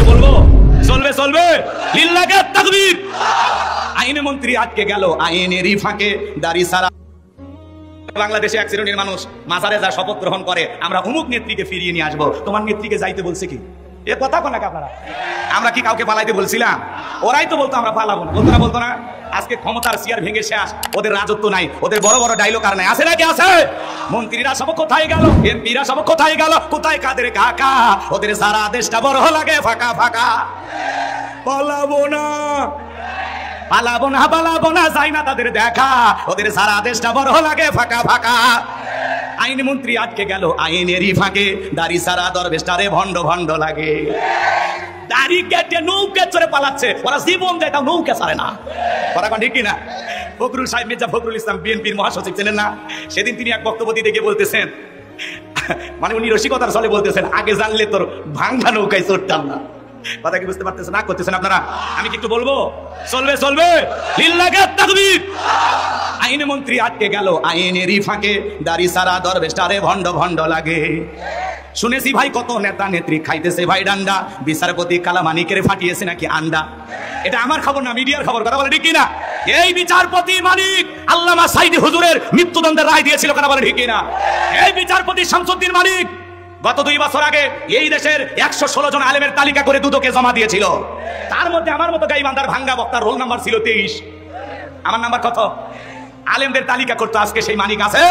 বলবো? চলবে চলবে, লিল্লাহে তাকবীর। আইন মন্ত্রী আটকে গেল আইনেরই ফাঁকে, দাড়ি সারা। বাংলাদেশে এক শ্রেণীর মানুষ মাজারে যা শপথ গ্রহণ করে, আমরা অমুক নেত্রীকে ফিরিয়ে নিয়ে আসবো। তোমার নেত্রীকে যাইতে বলছে কি? এ কথা কোন আপনারা? আমরা কি কাউকে পালাইতে বলছিলাম? ওরাই তো বলতো আমরা পালাবো না, বলতো না বলতো না? আজকে ক্ষমতার চেয়ার ভেঙে শেষ, ওদের রাজত্ব নাই, ওদের বড় বড় ডায়লগ আর নাই। আছে নাকি? আছে। মন্ত্রীরা সব কোথায় গেল? এমপিরা সব কোথায় গেল? কোথায় কাদের কাকা? ওদের সারা দেশটা বড় লাগে ফাঁকা ফাঁকা। পালাবো না, পালাবো না, পালাবো না, যাই না তাদের দেখা, ওদের সারা দেশটা বড় লাগে ফাঁকা ফাঁকা। আইন মন্ত্রী আটকে গেল আইনেরই ফাঁকে, দাড়ি সারা দরবেশটারে ভণ্ড ভণ্ড লাগে। দাড়ি কেটে নৌকা চড়ে পালাচ্ছে, ওরা জীবন দেয় তাও নৌকা ছাড়ে না। কথা ঠিক কিনা? ফখরুল সাহেব, মির্জা ফখরুল ইসলাম, বিএনপির মহাসচিব, চেনেন না? সেদিন তিনি এক বক্তব্য দিতে গিয়ে বলতেছেন, মানে উনি রসিকতার ছলে বলতেছেন, আগে জানলে তোর ভাঙ্গা নৌকায় চড়তাম না। কথা কি বুঝতে পারতেছেন? না করতেছেন আপনারা? আমি কি একটু বলবো? চলবে চলবে, লিল্লাহে তাকবীর। আইন মন্ত্রী আটকে গেল আইনেরই ফাঁকে, দাড়ি সারা দরবেশটারে ভণ্ড ভণ্ড লাগে। শুনেছি ভাই কত নেতা নেত্রী খাইতেছে ভাই ডান্ডা, বিচারপতি কালামানিকের ফাটিয়েছে নাকি আন্ডা। এটা আমার খবর না, মিডিয়ার খবর। কথা বলে ঠিক কিনা? এই বিচারপতি মানিক আল্লামা সাইদি হুজুরের মৃত্যুদণ্ডের রায় দিয়েছিল। কথা বলে ঠিক কিনা? এই বিচারপতি শামসুদ্দিন মানিক গত 2 বছর আগে এই দেশের 116 জন আলেমের তালিকা করে দুদকে জমা দিয়েছিল। তার মধ্যে আমার মতো গাইবান্ধার ভাঙ্গা বক্তার রোল নাম্বার ছিল 23। আমার নাম্বার কত? আলেমদের তালিকা করতে আজকে সেই মানিক আছে।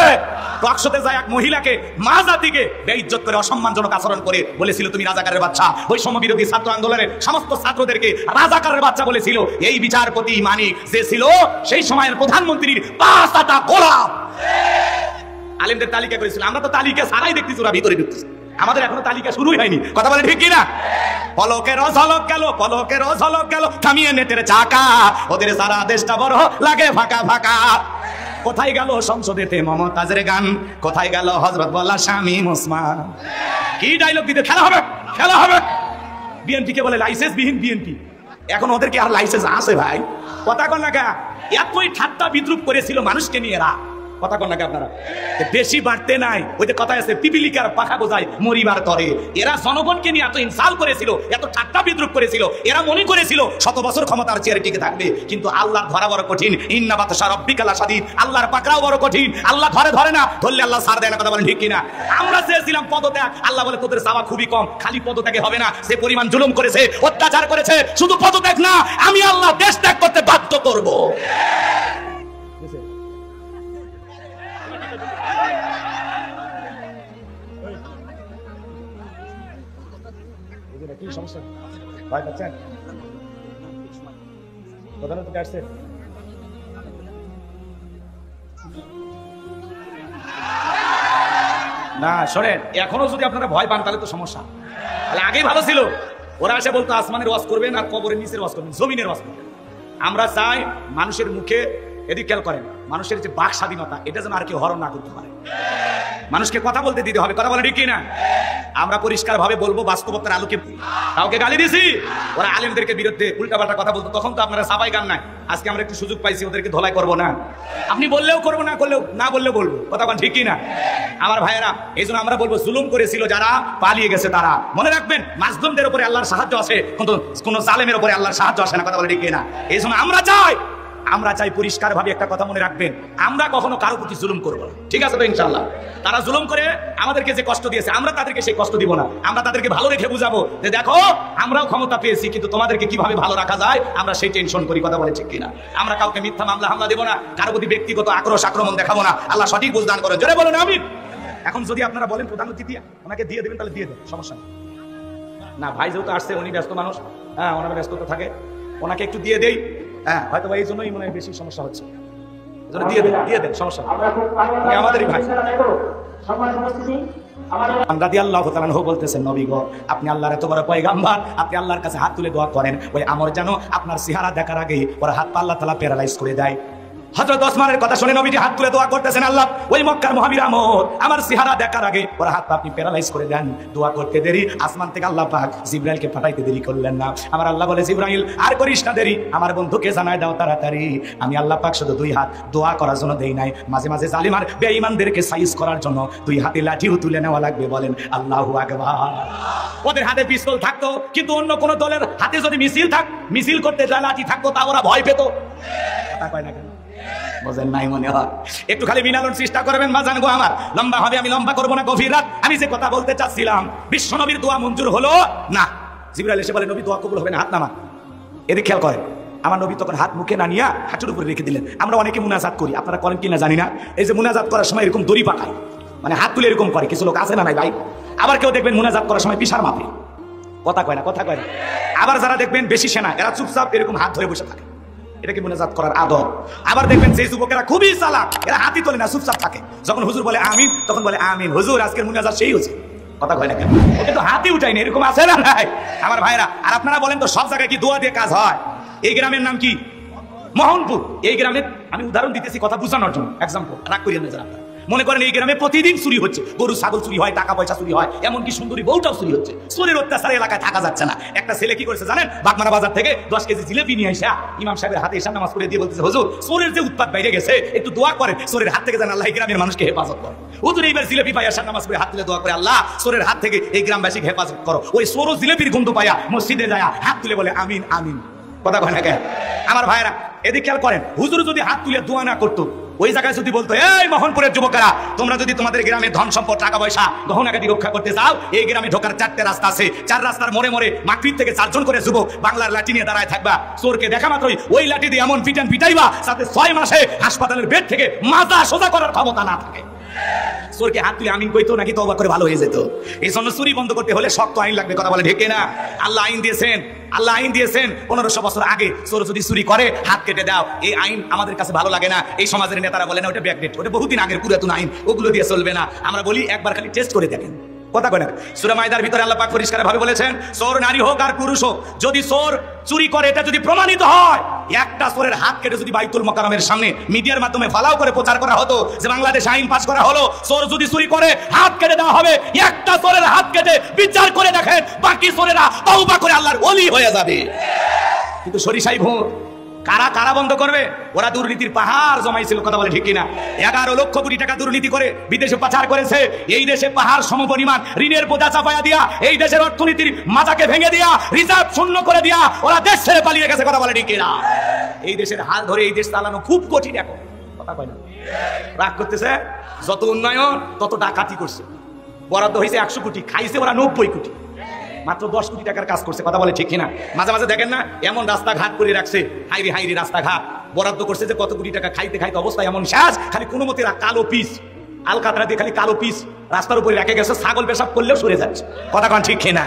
টকশোতে যায় এক মহিলাকে মা জাতিকে বেইজ্জত করে, অসম্মানজনক আচরণ করে বলেছিল তুমি রাজাকারের বাচ্চা। বৈষম্য বিরোধী ছাত্র আন্দোলনের সমস্ত ছাত্রদেরকে রাজাকারের বাচ্চা বলেছিল। এই বিচারপতি মানিক যে ছিল সেই সময়ের প্রধানমন্ত্রীর 5 আটা গোলাম। আলেমদের তালিকা করেছিল। আমরা তো তালিকা ছাড়াই দেখতেছি ওরা ভিতরে ঢুকতেছে। আমাদের এখনো তালিকা শুরুই হয়নি। কথা বলে ঠিক কিনা? পলকের ঝলক গেল, পলকের ঝলক গেল, থামিয়ে নেটের চাকা, ওদের সারা দেশটা বড় লাগে ফাঁকা ফাঁকা। কোথায় গেল সংসদেতে মমতাজের গান? কোথায় গেল হযরত বলা শামীম ওসমান? কি ডায়লগ দিতে? খেলা হবে, খেলা হবে। বিএনপি কে বলে লাইসেন্স বিহীন বিএনপি। এখন ওদের কি আর লাইসেন্স আছে ভাই? কথা কন না কা? এতই ঠাট্টা বিদ্রুপ করেছিল মানুষকে নিয়ে এরা। কথা কন না আপনারা? বেশি বাড়তে নাই। ওই যে কথা আছে, পিপিলিকার পাখা বোঝায় মরিবার তরে। এরা জনগণকে নিয়ে এত ইনসাল করেছিল, এত ঠাট্টা বিদ্রুপ করেছিল। এরা মনে করেছিল 100 বছর ক্ষমতার চেয়ারে টিকে থাকবে। কিন্তু আল্লাহর ধরা বড় কঠিন। ইন্না বাতশা রাব্বিকা লাশাদীদ। আল্লাহর পাকড়াও বড় কঠিন। আল্লাহ ধরে না, ধরলে আল্লাহ ছাড় দেয় না। কথা বলেন ঠিক কিনা? আমরা চেয়েছিলাম পদত্যাগ, আল্লাহ বলে তোদের চাওয়া খুবই কম, খালি পদত্যাগে হবে না। যে পরিমাণ জুলুম করেছে, অত্যাচার করেছে, শুধু পদত্যাগ না, আমি আল্লাহ দেশ ত্যাগ করতে বাধ্য করব। কি সমস্যা ভাই? পাচ্ছেন প্রধানমন্ত্রী আসছে? না শোনেন, এখনো যদি আপনারা ভয় পান তাহলে তো সমস্যা। তাহলে আগেই ভালো ছিল। ওরা এসে বলতো আসমানের ওয়াজ করবেন আর কবরের নিচের ওয়াজ করবেন, জমিনের ওয়াজ করবেন। আমরা চাই মানুষের মুখে, এদিক খেয়াল করেন, মানুষের যে বাক স্বাধীনতা, এটা যেন আর কেউ হরণ না করতে পারে। মানুষকে কথা বলতে দিতে হবে। কথা বলে ঠিক কিনা? আমরা পরিষ্কার ভাবে বলবো, বাস্তবতার আলোকে। কাউকে গালি দিছি, ওরা আলেমদেরকে বিরুদ্ধে উল্টাপাল্টা কথা বলতো, তখন তো আপনারা সাবাই গান নাই। আজকে আমরা একটু সুযোগ পাইছি, ওদেরকে ধলাই করবো না। আপনি বললেও করবো, না করলেও, না বললেও বলবো। কথা বল ঠিক কিনা? আমার ভাইয়েরা, এই জন্য আমরা বলবো, জুলুম করেছিল যারা, পালিয়ে গেছে তারা। মনে রাখবেন, মাজলুমদের উপরে আল্লাহর সাহায্য আছে, কিন্তু কোন জালেমের উপরে আল্লাহর সাহায্য আসে না। কথা বলে ঠিক কিনা? এই জন্য আমরা চাই পরিষ্কার ভাবে একটা কথা মনে রাখবেন, আমরা কখনো কারো প্রতি জুলুম করবো না। ঠিক আছে তো ইনশাআল্লাহ? তারা জুলুম করে আমাদেরকে যে কষ্ট দিয়েছে, আমরা তাদেরকে সেই কষ্ট দিব না। আমরা তাদেরকে ভালো রেখে বুঝাবো যে দেখো, আমরাও ক্ষমতা পেয়েছি, কিন্তু তোমাদেরকে কিভাবে ভালো রাখা যায় আমরা সেই টেনশন করি। কথা বলে ঠিক কিনা? আমরা কাউকে মিথ্যা মামলা হামলা দেবো না, কারো প্রতি ব্যক্তিগত আক্রোশ আক্রমণ দেখাবো না। আল্লাহ সঠিক বুঝদান করেন। জোরে বলুন আমিন। এখন যদি আপনারা বলেন প্রধানমন্ত্রী দিয়া ওনাকে দিয়ে দেবেন, তাহলে দিয়ে দেন, সমস্যা নেই। না ভাই যেহেতু আসছে, উনি ব্যস্ত মানুষ, হ্যাঁ ওনার ব্যস্ততা থাকে, ওনাকে একটু দিয়ে দেই। হ্যাঁ হয়তো এই জন্যই মনে হয় বেশি সমস্যা হচ্ছে। দিয়ে দেন, সমস্যা নেই, আমাদেরই ভাই। রাদিয়াল্লাহু তাআলা আনহু বলতেছেন, নবী গো, আপনি আল্লাহর এত বড় পয়গাম্বার, আপনি আল্লাহর কাছে হাত তুলে দোয়া করেন, ওই আমর যেন আপনার চেহারা দেখার আগেই ওর হাত পা আল্লাহ তাআলা প্যারালাইজ করে দেয়। হযরত ওসমানের কথা শুনে নবীজি হাত তুলে দোয়া করতেছেন, আল্লাহ ওই মক্কার মহাবীর আমর আমার চেহারা দেখার আগে ওর হাত আপনি প্যারালাইজ করে দেন। দোয়া করতে দেরি, আসমান থেকে আল্লাহ পাক জিবরাইলকে পাঠাইতে দেরি করলেন না। আমার আল্লাহ বলে, জিবরাইল আর করিস না দেরি, আমার বন্ধুকে জানায় দাও তাড়াতাড়ি। আমি আল্লাহ পাক শুধু দুই হাত দোয়া করার জন্য দেই নাই, মাঝে মাঝে জালিম আর বেঈমানদেরকে সাইজ করার জন্য দুই হাতে লাঠিও তুলে নেওয়া লাগবে। বলেন আল্লাহু আকবার। ওদের হাতে পিস্তল থাকতো, কিন্তু অন্য কোন দলের হাতে যদি মিছিল করতে যা লাঠি থাকতো তা ওরা ভয় পেত। কথা কয় না কেন? বোঝেন নাই মনে হয়? একটু খালি মিলানোর চেষ্টা করবেন বাজান গো আমার। লম্বা হবে, আমি লম্বা করবো না, গভীর রাত। আমি যে কথা বলতে চাচ্ছিলাম, বিশ্ব নবীর দোয়া মঞ্জুর হলো না। জিবরাইল এসে বলে, নবী দোয়া কবুল হবে না, হাত নামা। এদিকে খেয়াল করেন, আমার নবী তখন হাত মুখে না নিয়ে হাঁটুর উপরে রেখে দিলেন। আমরা অনেকে মুনাজাত করি, আপনারা করেন কিনা জানি না। এই যে মুনাজাত করার সময় এরকম দড়ি পাকায়, মানে হাত তুলে এরকম করে, কিছু লোক আছে না নাই ভাই? আবার কেউ দেখবেন মুনাজাত করার সময় পিসার মাপে। কথা কয় না, কথা কয় না। আবার যারা দেখবেন বেশি সেনা, এরা চুপচাপ এরকম হাত ধরে বসে থাকে, এটাকে মুনাজাত করার আদব। আবার দেখবেন যে যুবকেরা খুবই চালাক, এরা হাতই তোলে না, চুপচাপ থাকে। যখন হুজুর বলে আমিন, তখন বলে আমিন, হুজুর আজকের মুনাজাত সেই হচ্ছে। কথা কয় না কেন? ওকে তো হাতই উঠায়নি, এরকম আছে না নাই আমার ভাইরা? আর আপনারা বলেন তো, সব জায়গায় কি দোয়া দিয়ে কাজ হয়? এই গ্রামের নাম কি? মোহনপুর। এই গ্রামে আমি উদাহরণ দিতেছি কথা বুঝানোর জন্য, এক্সাম্পল, রাগ করিয়েন না যারা। মনে করেন এই গ্রামে প্রতিদিন চুরি হচ্ছে, গরু ছাগল চুরি হয়, টাকা পয়সা চুরি হয়, এমনকি সুন্দরী বউটাও চুরি হচ্ছে। চোরের অত্যাচারে এলাকায় থাকা যাচ্ছে না। একটা ছেলে কি করেছে জানেন? বাগমারা বাজার থেকে 10 কেজি জিলেবি নিয়ে আসা ইমাম সাহেবের হাতে এসে নামাজ পড়ে দিয়ে বলতেছে, হুজুর চোরের যে উৎপাত বাইরে গেছে, একটু দোয়া করেন, চোরের হাত থেকে যেন আল্লাহ এই গ্রামের মানুষকে হেফাজত করে। হুজুর এইবার জিলেবি পাইয়া এসে নামাজ পড়ে হাত তুলে দোয়া করে, আল্লাহ চোরের হাত থেকে এই গ্রামবাসীকে হেফাজত করো। ওই চোরও জিলেবির গন্ধ পাইয়া মসজিদে যায় হাত তুলে বলে আমিন আমিন। কথা কয় না কেন আমার ভাইরা? এদিকে খেয়াল করেন, হুজুর যদি হাত তুলে দোয়া না করতো, ওই জায়গায় যদি বলতো, এই মোহনপুরের যুবকেরা, তোমরা যদি তোমাদের গ্রামে ধন সম্পদ টাকা পয়সা গহনাগাটি রক্ষা করতে চাও, এই গ্রামে ঢোকার 4টে রাস্তা আছে, 4 রাস্তার মোড়ে মোড়ে মাকড়ির থেকে 4 জন করে যুবক বাংলার লাঠি নিয়ে দাঁড়ায় থাকবা। চোরকে দেখা মাত্রই ওই লাঠি দিয়ে এমন পিটাইবা যাতে 6 মাসে হাসপাতালের বেড থেকে মাথা সোজা করার ক্ষমতা না থাকে। চোরকে হাত তুলে আমিন কইতো নাকি তওবা করে ভালো হয়ে যেত। এই জন্য চুরি বন্ধ করতে হলে শক্ত আইন লাগবে। কথা বলে ঠিক না? আল্লাহ আইন দিয়েছেন, আল্লাহ আইন দিয়েছেন 1500 বছর আগে, চোর যদি চুরি করে হাত কেটে দাও। এই আইন আমাদের কাছে ভালো লাগে না। এই সমাজের নেতারা বলে না ওটা ব্যাকডেট, ওটা বহুদিন আগের পুরাতন আইন, ওগুলো দিয়ে চলবে না। আমরা বলি একবার খালি টেস্ট করে দেখেন। কথা কয় না? সূরা মাইদার ভিতরে আল্লাহ পাক পরিষ্কার ভাবে বলেছেন, চোর নারী হোক আর পুরুষ হোক, যদি চোর চুরি করে এটা যদি প্রমাণিত হয়, একটা চোরের হাত কেটে যদি বাইতুল মোকাররমের সামনে মিডিয়ার মাধ্যমে ফালাও করে প্রচার করা হতো যে বাংলাদেশে আইন পাস করা হলো, চোর যদি চুরি করে হাত কেটে দেওয়া হবে, একটা চোরের হাত কেটে বিচার করে দেখেন, বাকি চোরেরা তওবা করে আল্লাহর ওলি হয়ে যাবে। কিন্তু সরিষাই ভোট কারা কারা বন্ধ করবে? ওরা দুর্নীতির পাহাড় জমাইছিল। কথা বলে ঠিক কিনা? 11 লক্ষ কোটি টাকা দুর্নীতি করে বিদেশে পাচার করেছে। এই দেশে পাহাড় সমপরিমাণ ঋণের বোঝা চাপায়া দিয়া, এই দেশের অর্থনীতির মাথাকে ভেঙে দিয়া, রিজার্ভ শূন্য করে দিয়া ওরা দেশ ছেড়ে পালিয়ে গেছে। কথা বলে ঠিক কিনা? এই দেশের হাল ধরে এই দেশ চালানো খুব কঠিন এখন। কথা কয় না? রাগ করতেছে। যত উন্নয়ন তত ডাকাতি করছে। বরাদ্দ হয়েছে 100 কোটি, খাইছে ওরা 90 কোটি, মাত্র 10 কোটি টাকার কাজ করছে। কথা বলে ঠিক কিনা? মাঝে মাঝে দেখেন না এমন রাস্তাঘাট করে রাখছে, হাইরি হাইরি রাস্তাঘাট বরাদ্দ করছে যে কত কোটি টাকা, খাইতে খাইতে অবস্থা এমন শেষ, খালি কোনো মতে কালো পিস, আলকাতরা দিয়ে খালি কালো পিস রাস্তার উপরে রেখে গেছে, ছাগল পেশাব করলেও সরে যাচ্ছে। কথা কন ঠিক কিনা?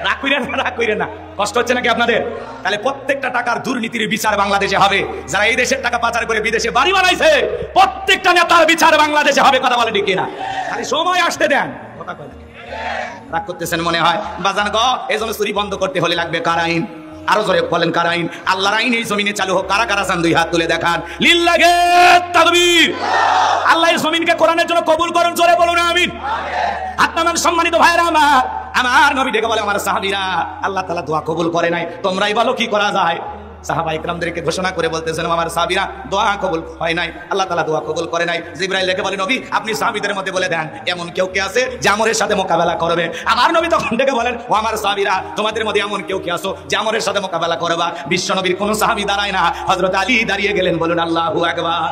রাগ কইরেন না, রাগ কইরেন না। কষ্ট হচ্ছে নাকি আপনাদের? তাহলে প্রত্যেকটা টাকার দুর্নীতির বিচার বাংলাদেশে হবে। যারা এই দেশের টাকা পাচার করে বিদেশে বাড়ি বানাইছে, প্রত্যেকটা নেতার বিচার বাংলাদেশে হবে। কথা বলে ঠিক কিনা? খালি সময় আসতে দেন। কথা কয় না? রাগ করতেছেন মনে হয় বাজান গো। এই জন্য চুরি বন্ধ করতে হলে লাগবে কার আইন? আরো জোরে বলেন কার আইন? আল্লাহর আইন এই জমিনে চালু হোক। কারা কারা চান দুই হাত তুলে দেখান। লিল্লাহে তাকবীর। আল্লাহ এই জমিনকে কোরআনের জন্য কবুল করুন, জোরে বলুন আমিন। আপনাদের সম্মানিত ভাইরা আমার নবী ডেকে বলে, আমার সাহাবীরা, আল্লাহ তাআলা দোয়া কবুল করে নাই, তোমরাই বলো কি করা যায়। সাহাবা ইকরামদেরকে ঘোষণা করে বলতেছেন, আমার সাহাবীরা দোয়া কবুল হয় নাই, আল্লাহ তাআলা দোয়া কবুল করে নাই। জিবরাইল ডেকে বলে, নবী আপনি সাহাবীদের মধ্যে বলে দেন এমন কেউ কে আছে যে আমরের সাথে মোকাবেলা করবে। আমার নবী তখন ডেকে বলেন, ও আমার সাহাবীরা, তোমাদের মধ্যে এমন কেউ কে আছো যে আমরের সাথে মোকাবেলা করবা? বিশ্ব নবীর কোন সাহাবী দাঁড়ায় না, হযরত আলী দাঁড়িয়ে গেলেন। বলুন আল্লাহু আকবার।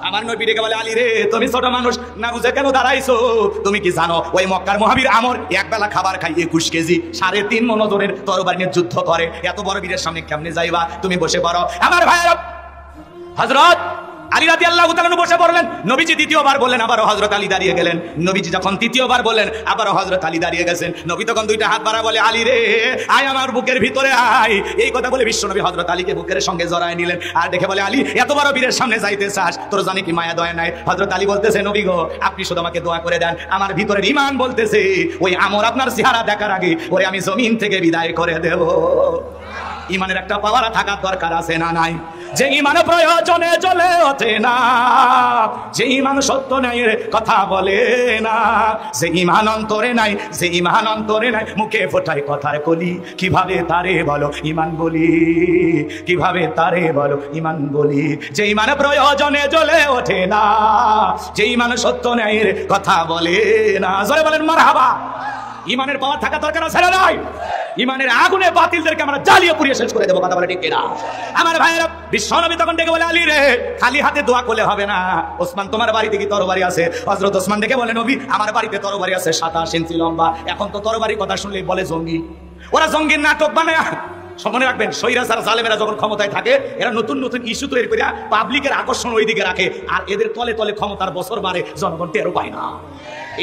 আমার নবী ডেকে বলে, আলী রে, তুমি ছোট মানুষ না বুঝে কেন দাঁড়াইছো? তুমি কি জানো ওই মক্কার মহাবীর আমর এক বেলা খাবার খাই 21 কেজি 3.5 মণ ওজনের তরবারি নিয়ে যুদ্ধ করে। এত বড় বীরের সামনে কেমনে যাইবা? তুমি বসে পড়ো। আমার ভাইরা, হযরত আলী রাদিয়াল্লাহু তাআলা বসে পড়লেন। নবীজি দ্বিতীয়বার বললেন, আবারও হযরত আলী দাঁড়িয়ে গেলেন। নবীজি যখন তৃতীয়বার বললেন, আবারও হযরত আলী দাঁড়িয়ে গেছেন। নবী তখন দুইটা হাত বাড়া বলে, আলী রে, আয় আমার বুকের ভিতরে আয়। এই কথা বলে বিশ্বনবী হযরত আলীকে বুকের সঙ্গে জড়ায় নিলেন। আর দেখে বলে, আলী এত বড় বীরের সামনে যাইতে চাস, তোর জানি কি মায়া দয়া নাই? হযরত আলী বলতেছে, নবী গো, আপনি শুধু আমাকে দোয়া করে দেন। আমার ভিতরের ঈমান বলতেছে ওই আমর আপনার চেহারা দেখার আগে ওরে আমি জমিন থেকে বিদায় করে দেব। ঈমানের একটা পাওয়ার থাকার দরকার আছে না নাই? যে ইমান প্রয়োজনে চলে ওঠে না, যে ইমান সত্য ন্যায়ের কথা বলে না, যে ইমান অন্তরে নাই, যে ইমান অন্তরে নাই, মুখে ফোটায় কথার কলি, কিভাবে তারে বলো ইমান বলি, কিভাবে তারে বলো ইমান বলি। যে ইমান প্রয়োজনে জ্বলে ওঠে না, যে ইমান সত্য ন্যায়ের কথা বলে না। জোরে বলেন মারহাবা। ইমানের পাওয়ার থাকা দরকার আছে না নাই? ইমানের আগুনে বাতিলদেরকে আমরা জ্বালিয়ে পুড়িয়ে শেষ করে দেবো, কথা বলে ঠিক কিনা? আমার ভাইয়েরা, বিশ্বনবী তখন ডেকে বলে, আলী রে, খালি হাতে দোয়া করলে হবে না। ওসমান, তোমার বাড়িতে কি তরবারি আছে? হযরত ওসমান ডেকে বলে, নবী, আমার বাড়িতে তরবারি আছে 27 ইঞ্চি লম্বা। এখন তো তরবারি কথা শুনলেই বলে জঙ্গি। ওরা জঙ্গির নাটক বানায়। মনে রাখবেন, স্বৈরাচার জালেমেরা যখন ক্ষমতায় থাকে, এরা নতুন নতুন ইস্যু তৈরি করে পাবলিকের আকর্ষণ ওই দিকে রাখে, আর এদের তলে তলে ক্ষমতার বছর বাড়ে, জনগণ টেরও পায় না।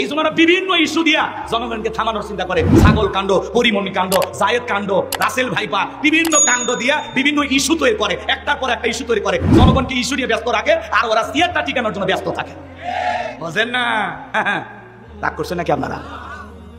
এই জন্য বিভিন্ন ইস্যু দিয়া জনগণকে থামানোর চিন্তা করে। ছাগল কাণ্ড, পরিমণি কাণ্ড, জায়েদ কাণ্ড, রাসেল ভাইপা, বিভিন্ন কাণ্ড দিয়া বিভিন্ন ইস্যু তৈরি করে, একটার পর একটা ইস্যু তৈরি করে, জনগণকে ইস্যু নিয়ে ব্যস্ত রাখে, আর ওরা সিয়ারটা টিকানোর জন্য ব্যস্ত থাকে। বুঝেন না? রাগ করছেন নাকি আপনারা?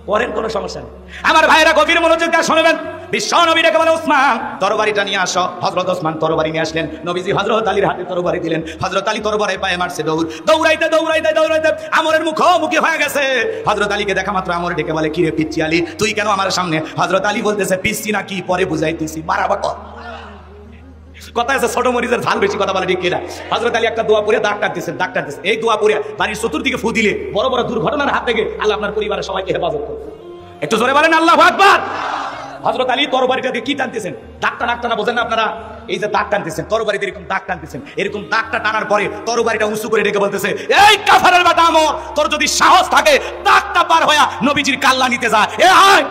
করেন, কোনো সমস্যা নেই। আমার ভাইয়েরা গভীর মনোযোগ দিয়ে শুনবেন। বিশ্বনবী ডেকে বলে, ওসমান, তরবারিটা নিয়ে আসো। হযরত ওসমান তরবারি নিয়ে আসলেন। নবীজি হযরত আলীর হাতে তরবারি দিলেন। হযরত আলী তরবারি পায়ে মারছে দৌড়, দৌড়াইতে দৌড়াইতে দৌড়াইতে আমরের মুখোমুখি হয়ে গেছে। হযরত আলীকে দেখা মাত্র আমর ডেকে বলে, কি রে পিচ্চি আলী, তুই কেন আমার সামনে? হযরত আলী বলতেছে, পিচ্চি না কি, পরে বুঝাইতেছি, মারাবা কর। কথা আছে, ছোট মরিচের ঝাল বেশি, কথা বলে ঠিক কিনা? হযরত আলী একটা দোয়া পড়ে দাগ টানতেছেন, দাগ টানতেছেন। এই দোয়া পড়ে বাড়ির চতুর্দিকে ফু দিলে বড় বড় দুর্ঘটনার হাত থেকে আল্লাহ আপনার পরিবারের সবাইকে হেফাজত করবে। একটু জোরে বলেন আল্লাহু আকবার। হযরত আলী তরবারিটা দিয়ে কি টানতেছেন? দাগটা টানা, বোঝেন না আপনারা? এই যে দাগ টানতেছেন, তরবারিতে এরকম দাগ টানতেছেন, এরকম দাগটা টানার পরে তরবারিটা উঁচু করে ডেকে বলতেছে, এই কাফারের বেটা আমর, তোর যদি সাহস থাকে দাগটা পার হইয়া নবীজির কাল্লা নিতে যা। এ আয়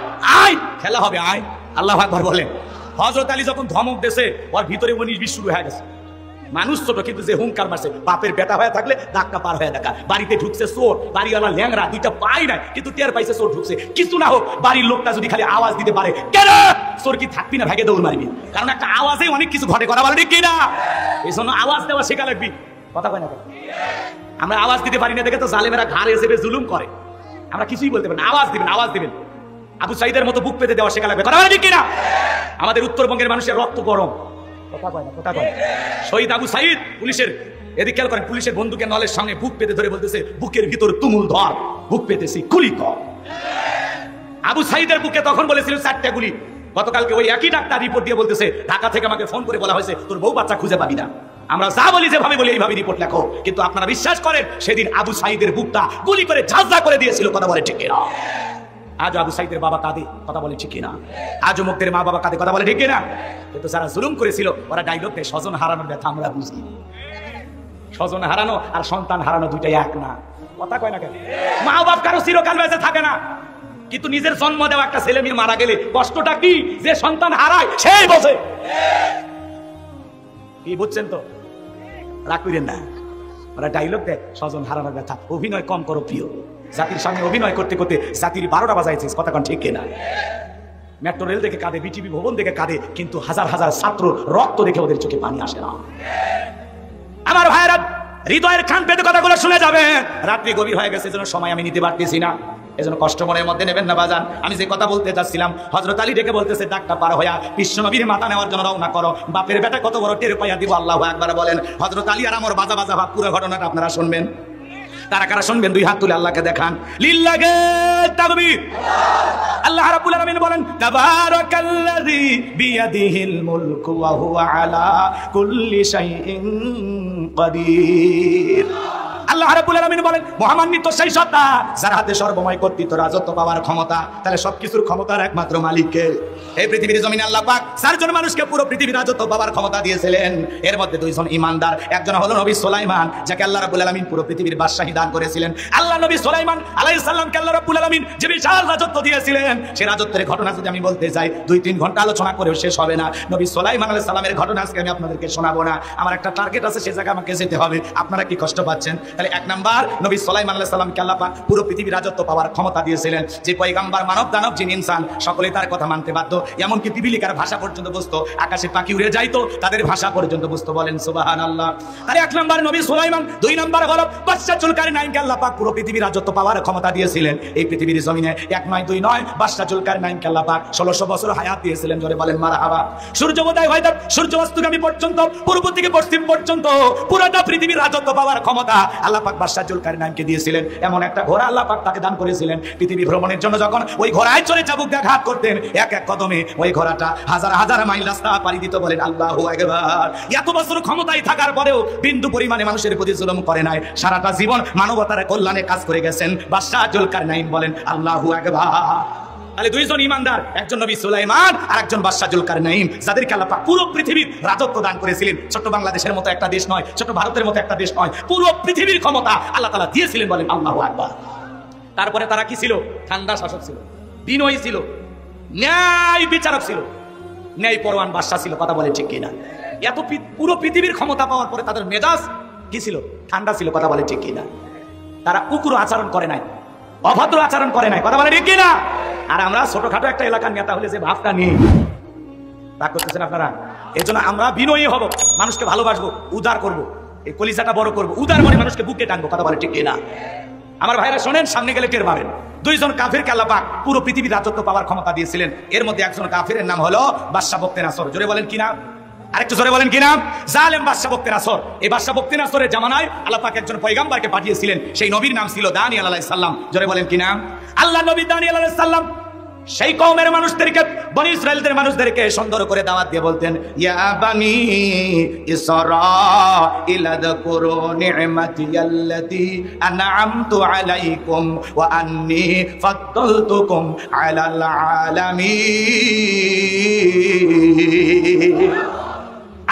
আয়, খেলা হবে, আয়। আল্লাহু আকবার বলেন। হযরত আলী যখন ধমক দেশে, ওর ভিতরে 19-20 শুরু হয়ে গেছে। মানুষ ছোট, কিন্তু যে হুঙ্কার মারছে, বাপের বেটা হয়ে থাকলে দাগটা পার হয়ে দেখা। বাড়িতে ঢুকছে চোর, বাড়িওয়ালা ল্যাংরা, দুইটা পাই নাই, কিন্তু টের পাইছে চোর ঢুকছে। কিছু না হোক, বাড়ির লোকটা যদি খালি আওয়াজ দিতে পারে, কেন চোর কি থাকবি না, ভাগে দৌড় মারবি। কারণ একটা আওয়াজে অনেক কিছু ঘটে, কথা বলে ঠিক কিনা? এই জন্য আওয়াজ দেওয়া শেখা লাগবি, কথা কয় না? আমরা আওয়াজ দিতে পারি না দেখে তো জালেমেরা ঘাড়ে এসে জুলুম করে। আমরা কিছুই বলতে পারি না, আওয়াজ দিবেন, আওয়াজ দিবেন। আবু সাইদের মতো বুক পেতে দেওয়া শেখা লাগবে, কথা বলে ঠিক কিনা? আমাদের উত্তরবঙ্গের মানুষের রক্ত গরম, কথা কয় না, কথা কয়। শহীদ আবু সাইদ পুলিশের, এদিকে খেয়াল করেন, পুলিশের বন্দুকের নলের সামনে বুক পেতে ধরে বলতেছে, বুকের ভিতর তুমুল ধর, বুক পেতেছি, গুলি কর। আবু সাইদের বুকে তখন বলেছিল 4টা গুলি। গতকালকে ওই একই ডাক্তার রিপোর্ট দিয়ে বলতেছে, ঢাকা থেকে আমাকে ফোন করে বলা হয়েছে, তোর বউ বাচ্চা খুঁজে পাবি না। আমরা যা বলি যেভাবে বলি এইভাবে রিপোর্ট লেখো, কিন্তু আপনারা বিশ্বাস করেন, সেদিন আবু সাইদের বুকটা গুলি করে ঝাঁঝরা করে দিয়েছিল, কথা বলে ঠিক কিনা? আজ আবু সাইদের বাবা কাঁদে, কথা বলে ঠিক কিনা? আজ মুক্তের মা বাবা কাঁদে, কথা বলে ঠিক কিনা? কিন্তু যারা জুলুম করেছিল, ওরা ডায়লগ দেয়, স্বজন হারানোর ব্যথা আমরা বুঝি। স্বজন হারানো আর সন্তান হারানো দুইটাই এক না, কথা কয় না কেন? মা বাপ কারো চিরকাল বেঁচে থাকে না, কিন্তু নিজের জন্ম দেওয়া একটা ছেলে মেয়ে মারা গেলে কষ্টটা কি, যে সন্তান হারায় সেই বোঝে। কি বুঝছেন তো? রাগ করেন না। ওরা ডায়লগ দেয়, স্বজন হারানোর ব্যথা। অভিনয় কম করো প্রিয়। জাতির সামনে অভিনয় করতে করতে জাতির 12টা বাজাইছিস, কথা কোন ঠিক কিনা? মেট্রো রেল দেখে কাঁদে, বিটিভি ভবন দেখে কাঁদে, কিন্তু হাজার হাজার ছাত্র রক্ত দেখে ওদের চোখে পানি আসে না। আমার ভাইয়েরা, হৃদয়ের খান পেতে কথাগুলো শুনে যাবেন। রাত্রি গভীর হয়ে গেছে, এজন্য সময় আমি নিতে পারতেছি না, এজন্য কষ্ট মনের মধ্যে নেবেন না বাজান। আমি যে কথা বলতে যাচ্ছিলাম, হযরত আলী ডেকে বলতেছে, ডাকটা পার হইয়া বিশ্বনবীর মাথা নেওয়ার জন্য রওনা করো। বাপের বেটা কত বড় টের পাইয়া দিব, আল্লাহু আকবার বলেন। হযরত আলী আর আমার বাজা বাজা ভাব, পুরো ঘটনাটা আপনারা শুনবেন। কারা কারা শুনবেন? 2 হাত তুলে আল্লাহকে দেখান। লিল্লাহি তাকবীর। আল্লাহ রাব্বুল আলামিন বলেন, তাবারাকাল্লাযী বিয়াদিহিল মুলকু ওয়া হুয়া আলা কুল্লি শাইইন কাদির। আল্লাহ রাব্বুল আলামিন বলেন, মহামান্বিত সেই সত্তা যার হাতে সর্বময় কর্তৃত্ব, রাজত্ব পাওয়ার ক্ষমতা। তাহলে সবকিছুর ক্ষমতার একমাত্র মালিককে? এই পৃথিবীর জমিনে আল্লাহ পাক 4 জন মানুষকে পুরো পৃথিবীর রাজত্ব পাওয়ার ক্ষমতা দিয়েছিলেন। এর মধ্যে 2 জন ঈমানদার, একজন হলো নবী সুলাইমান, যাকে আল্লাহ রাব্বুল আলামিন পুরো পৃথিবীর বাদশাহী দান করেছিলেন। আল্লাহ নবী সুলাইমান আলাইহিস সালামকে আল্লাহ রাব্বুল আলামিন যে বিশাল রাজত্ব দিয়েছিলেন, সেই রাজত্বের ঘটনা যদি আমি বলতে যাই 2-3 ঘন্টা আলোচনা করেও শেষ হবে না। নবী সুলাইমান আলাইহিস সালামের ঘটনা আজকে আমি আপনাদেরকে শোনাবো না। আমার একটা টার্গেট আছে, সেই জায়গায় আমাকে যেতে হবে। আপনারা কি কষ্ট পাচ্ছেন? তাহলে এক নাম্বার নবী সুলাইমান আলাইহিস সালামকে আল্লাহ পাক পুরো পৃথিবীর রাজত্ব পাওয়ার ক্ষমতা দিয়েছিলেন। যে পয়গম্বর মানব দানব জিন ইনসান সকলেই তার কথা মানতে বাধ্য, এমনকি পিপিলিকার ভাষা পর্যন্ত বুঝতো, আকাশে পাখি উড়ে যাইতো তাদের ভাষা পর্যন্ত বুঝতো। বলেন সুবহানাল্লাহ। তাহলে এক নাম্বার নবী সুলাইমান, দুই নাম্বার হলো বাদশা জুলকারনাইনকে আল্লাহ পাক পুরো পৃথিবীর রাজত্ব পাওয়ার ক্ষমতা দিয়েছিলেন। এই পৃথিবীর জমিনে এক নয় দুই নয় বাদশা জুলকারনাইনকে আল্লাহ পাক 1600 বছর হায়াত দিয়েছিলেন। জোরে বলেন মারহাবা। সূর্যোদয় হয় সূর্য অস্তগামী পর্যন্ত, পূর্ব থেকে পশ্চিম পর্যন্ত পুরোটা পৃথিবীর রাজত্ব পাওয়ার ক্ষমতা আল্লাহ পাক বাদশা জুলকারনাইনকে দিয়েছিলেন। এমন একটা ঘোড়া আল্লাহ পাক তাকে দান করেছিলেন। পৃথিবী ভ্রমণের জন্য যখন ওই ঘোড়ায় চড়ে চাবুক দিয়ে ঘাত করতেন, এক এক কদমে ওই ঘোড়াটা হাজার হাজার মাইল রাস্তা পাড়ি দিত। বলেন আল্লাহু আকবার। এত বছর ক্ষমতায় থাকার পরেও বিন্দু পরিমাণে মানুষের প্রতি জুলুম করে নাই, সারাটা জীবন মানবতার কল্যাণে কাজ করে গেছেন বাদশা জুলকারনাইন। বলেন আল্লাহু আকবার। তাহলে দুইজন ইমানদার, একজন নবী সুলাইমান আর একজন বাদশা জুলকারনাইন, যাদেরকে আল্লাহ পাক পুরো পৃথিবীর রাজত্ব দান করেছিলেন। ছোট বাংলাদেশের মতো একটা দেশ নয়, ছোট ভারতের মতো একটা দেশ নয়, পুরো পৃথিবীর ক্ষমতা আল্লাহ তাআলা দিয়েছিলেন। বলেন আল্লাহু আকবার। তারপরে তারা কি ছিল? ঠান্ডা শাসক ছিল, বিনয়ী ছিল, ন্যায় বিচারক ছিল, ন্যায় পরওয়ান বাদশা ছিল। কথা বলে ঠিক কিনা? এত পুরো পৃথিবীর ক্ষমতা পাওয়ার পরে তাদের মেজাজ কি ছিল? ঠান্ডা ছিল। কথা বলে ঠিক কিনা? তারা উগ্র আচরণ করে নাই, অভদ্র আচরণ করে নাই। কথা বলে ঠিক কিনা? আর আমরা ছোটখাটো একটা এলাকার নেতা হলে যে ভাবটা নিই, তা করতেছেন আপনারা। এই জন্য আমরা বিনয়ী হব, মানুষকে ভালোবাসবো, উদার করব, এই কলিজাটা বড় করবো, উদার মনে মানুষকে বুকে টানবো। কথা বলে ঠিক কিনা? আমার ভাইরা শোনেন, সামনে গেলে টের পাবেন। দুইজন কাফিরকে আল্লাহ পাক পুরো পৃথিবীর রাজত্ব পাওয়ার ক্ষমতা দিয়েছিলেন। এর মধ্যে একজন কাফিরের নাম হলো বাদশা বক্তেনাসর। জোরে বলেন কি নাম? আরেকটু জোরে বলেন কি নাম? জালেম বাদশা বক্তেনাসর। এই বাদশা বক্তেনাসরের জামানায় আল্লাহ পাক একজন পয়গম্বরকে পাঠিয়েছিলেন। সেই নবীর নাম ছিল দানিয়েল আলাইহিস সালাম। জোরে বলেন কি নাম? আল্লাহ নবী দানিয়েল আলাইহিস সালাম সেই কওমের মানুষদেরকে, বনি ইসরাইলদের মানুষদেরকে সুন্দর করে দাওয়াত দিয়ে বলতেন, ইয়া বানি ইসরাঈল আযকুরু নি'মাতিয়াল্লাতী আন'আমতু আলাইকুম ওয়া আন্নী ফাদ্দালতুকুম আলাল আলামিন।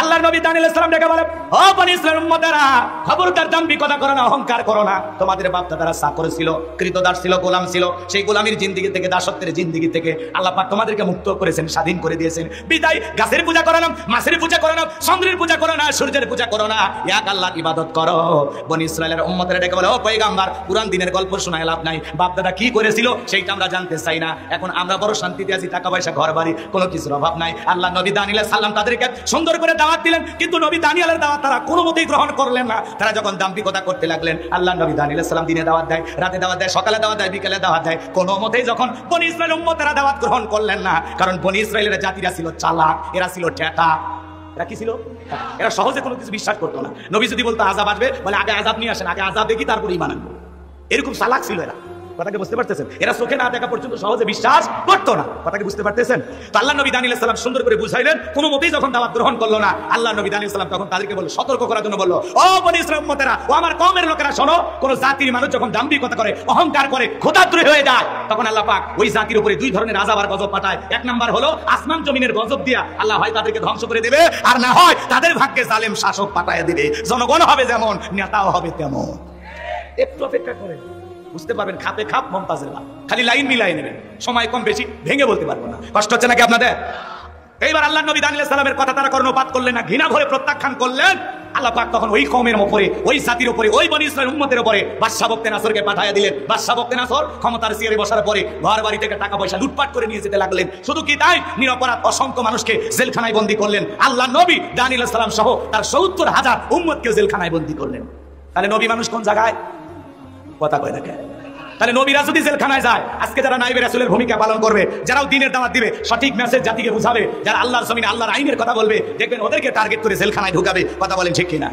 আল্লাহর নবী দানিয়েল আলাইহিস সালাম ডেকে বলে, ও বনি ইসরাইল উম্মতেরা, খবরদার দাম্ভিকতা করো না, অহংকার করো না। তোমাদের বাপ দাদারা চাকর ছিল, কৃতদাস ছিল, গোলাম ছিল। সেই গোলামির জিন্দেগি থেকে, দাসত্বের জিন্দেগি থেকে আল্লাহ পাক তোমাদেরকে মুক্ত করেছেন, স্বাধীন করে দিয়েছেন। বিদায় গাছের পূজা করো না, মাছের পূজা করো না, চন্দ্রের পূজা করো না, সূর্যের পূজা করো না, এক আল্লাহর ইবাদত করো। বনি ইসরাইলের উম্মতেরা ডেকে বলে, ও পয়গম্বর, পুরান দিনের গল্প শোনায় লাভ নাই, বাপ দাদা কি করেছিল সেইটা আমরা জানতে চাই না। এখন আমরা বড় শান্তিতে আছি, টাকা পয়সা, ঘর বাড়ি, কোনো কিছুর অভাব নাই। আল্লাহ নবী দানিয়েল আলাইহিস সালাম তাদেরকে সুন্দর করে দাওয়াত দিলেন, কিন্তু নবী দানিয়েলের দাওয়াত তারা কোনো মতেই গ্রহণ করলেন না। তারা যখন দাম্ভিকতা করতে লাগলেন, আল্লাহ নবী দানিয়েল আলাইহিস সালাম দিনে দাওয়াত দেয়, রাতে দাওয়াত দেয়, সকালে দাওয়াত দেয়, বিকেলে দাওয়াত দেয়, কোনো মতেই যখন বনি ইসরাইল উম্মতেরা দাওয়াত গ্রহণ করলেন না। কারণ বনি ইসরাইলের জাতিরা ছিল চালাক, এরা ছিল ঠেকা। এরা কি ছিল? এরা সহজে কোনো কিছু বিশ্বাস করতো না। নবী যদি বলতো আযাব আসবে, বলে আগে আযাব নিয়ে আসেন, আগে আযাব দেখি তারপরে ঈমান আনবো। এরকম চালাক ছিল এরা। কথাকে বুঝতে পারতেছেন? এরা চোখে না দেখা পর্যন্ত সহজে বিশ্বাস করতো না। কথাকে বুঝতে পারতেছেন? তো আল্লাহ নবী দানিয়েল আলাইহিস সালাম সুন্দর করে বুঝাইলেন, কোনো মতেই যখন দাওয়াত গ্রহণ করলো না, আল্লাহ নবী দানিয়েল আলাইহিস সালাম তখন তাদেরকে বলল, সতর্ক করার জন্য বলল, ও বনি ইসরাইল উম্মতেরা, ও আমার কওমের লোকেরা, শোনো, কোন জাতির মানুষ যখন দাম্ভিকতা করে, অহংকার করে, খোদাদ্রোহী হয়ে যায়, তখন আল্লাহ পাক ওই জাতির উপরে দুই ধরনের আযাব আর গজব পাঠায়। এক নাম্বার হলো আসমান জমিনের গজব দিয়া আল্লাহ হয় তাদেরকে ধ্বংস করে দেবে, আর না হয় তাদের ভাগ্যে জালেম শাসক পাঠায় দিবে। জনগণ হবে যেমন, নেতাও হবে তেমন। একটু অপেক্ষা করেন, বুঝতে পারবেন। খাপে খাপ মমতাজের ভাব, খালি লাইন মিলাই নেবেন। সময় কম বেশি ভেঙে বলতে পারবো না। কষ্ট হচ্ছে নাকি আপনাদের? এইবার আল্লাহ নবী দানিয়েল আলাইহিস সালামের কথা তারা কর্ণপাত করলেন না, ঘৃণা ভরে প্রত্যাখ্যান করলেন। আল্লাহ পাক তখন ওই কওমের উপরে, ওই জাতির উপরে, ওই বনি ইসরাইল উম্মতের উপরে বাদশা বক্তেনাসরকে পাঠিয়ে দিলেন। বাদশা বক্তেনাসর ক্ষমতার চেয়ারে বসার পরে ঘর বাড়ি থেকে টাকা পয়সা লুটপাট করে নিয়ে যেতে লাগলেন। শুধু কি তাই, নিরপরাধ অসংখ্য মানুষকে জেলখানায় বন্দী করলেন। আল্লাহ নবী দানিয়েল আলাইহিস সালাম সহ তার ৭০,০০০ উম্মতকে জেলখানায় বন্দী করলেন। তাহলে নবী মানুষ কোন জায়গায়? কথা কয় না কেন? তাহলে নবীরা যদি জেলখানায় যায়, আজকে যারা নাইবে রাসূলের ভূমিকা পালন করবে, যারাও দ্বীনের দাওয়াত দিবে, সঠিক মেসেজ জাতিকে বুঝাবে, যারা আল্লাহর জমিনে আল্লাহর আইনের কথা বলবে, দেখবেন ওদেরকে টার্গেট করে জেলখানায় ঢুকাবে। কথা বলেন ঠিক কিনা?